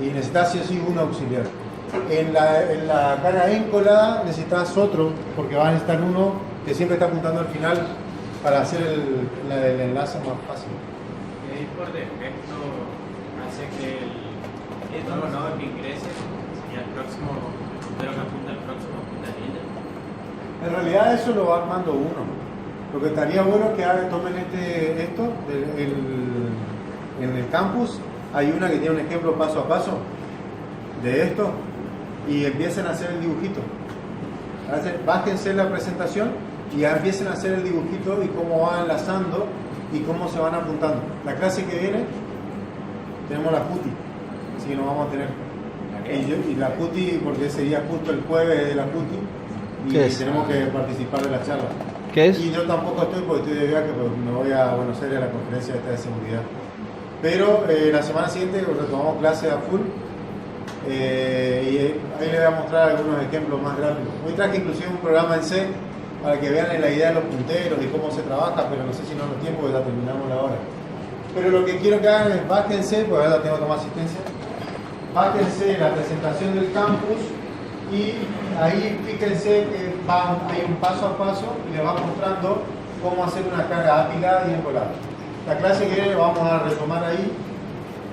A: y necesitas sí o sí un auxiliar. En la carga encolada necesitas otro, porque vas a necesitar uno que siempre está apuntando al final para hacer el enlace más fácil.
F: Y ahí por defecto hace que el nuevo nodo que ingrese sería el próximo, pero que apunta al próximo puntanilla.
A: En realidad eso lo va armando uno. Lo que estaría bueno es que tomen en el campus hay una que tiene un ejemplo paso a paso de esto y empiecen a hacer el dibujito. Bájense la presentación y ya empiecen a hacer el dibujito y cómo van enlazando y cómo se van apuntando. La clase que viene tenemos la PUTI, así que nos vamos a tener. Y la PUTI, porque sería justo el jueves de la PUTI y
C: ¿Qué es?
A: tenemos que participar de la charla.
C: ¿Qué es?
A: Y yo tampoco estoy porque estoy de viaje, porque me voy a Buenos Aires a la conferencia esta de seguridad. Pero la semana siguiente retomamos clases a full. Y ahí les voy a mostrar algunos ejemplos más gráficos. Hoy traje inclusive un programa en C para que vean la idea de los punteros y cómo se trabaja, pero no sé si no nos tiempo, porque ya terminamos la hora. Pero lo que quiero que hagan es bájense, porque ahora tengo que tomar asistencia, bájense la presentación del campus y ahí fíjense que hay un paso a paso y les va mostrando cómo hacer una carga apilada y encolada. La clase que viene vamos a retomar ahí,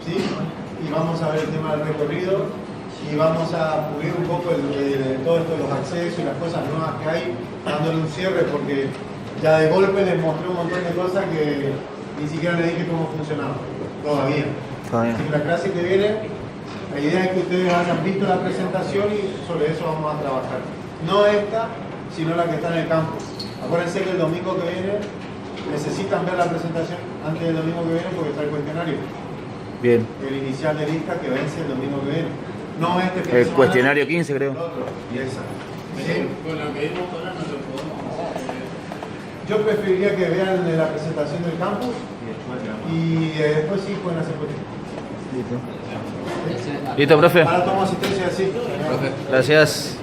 A: ¿sí? Y vamos a ver el tema del recorrido y vamos a pulir un poco todo esto de los accesos y las cosas nuevas que hay, dándole un cierre porque ya de golpe les mostré un montón de cosas que ni siquiera les dije cómo funcionaba todavía. Así que la clase que viene, la idea es que ustedes hayan visto la presentación y sobre eso vamos a trabajar. No esta, sino la que está en el campus. Acuérdense que el domingo que viene necesitan ver la presentación antes del domingo que viene porque está el cuestionario.
C: Bien.
A: El inicial de lista que vence el domingo que viene. No este fin de
C: El
A: semana,
C: cuestionario 15, creo.
A: el otro. Y esa.
E: Pero con lo que vimos ahora no lo podemos hacer.
A: Yo preferiría que vean la presentación del campus y después sí pueden hacer cuestiones.
C: Listo, profe.
A: Ahora tomo asistencia así.
C: Gracias.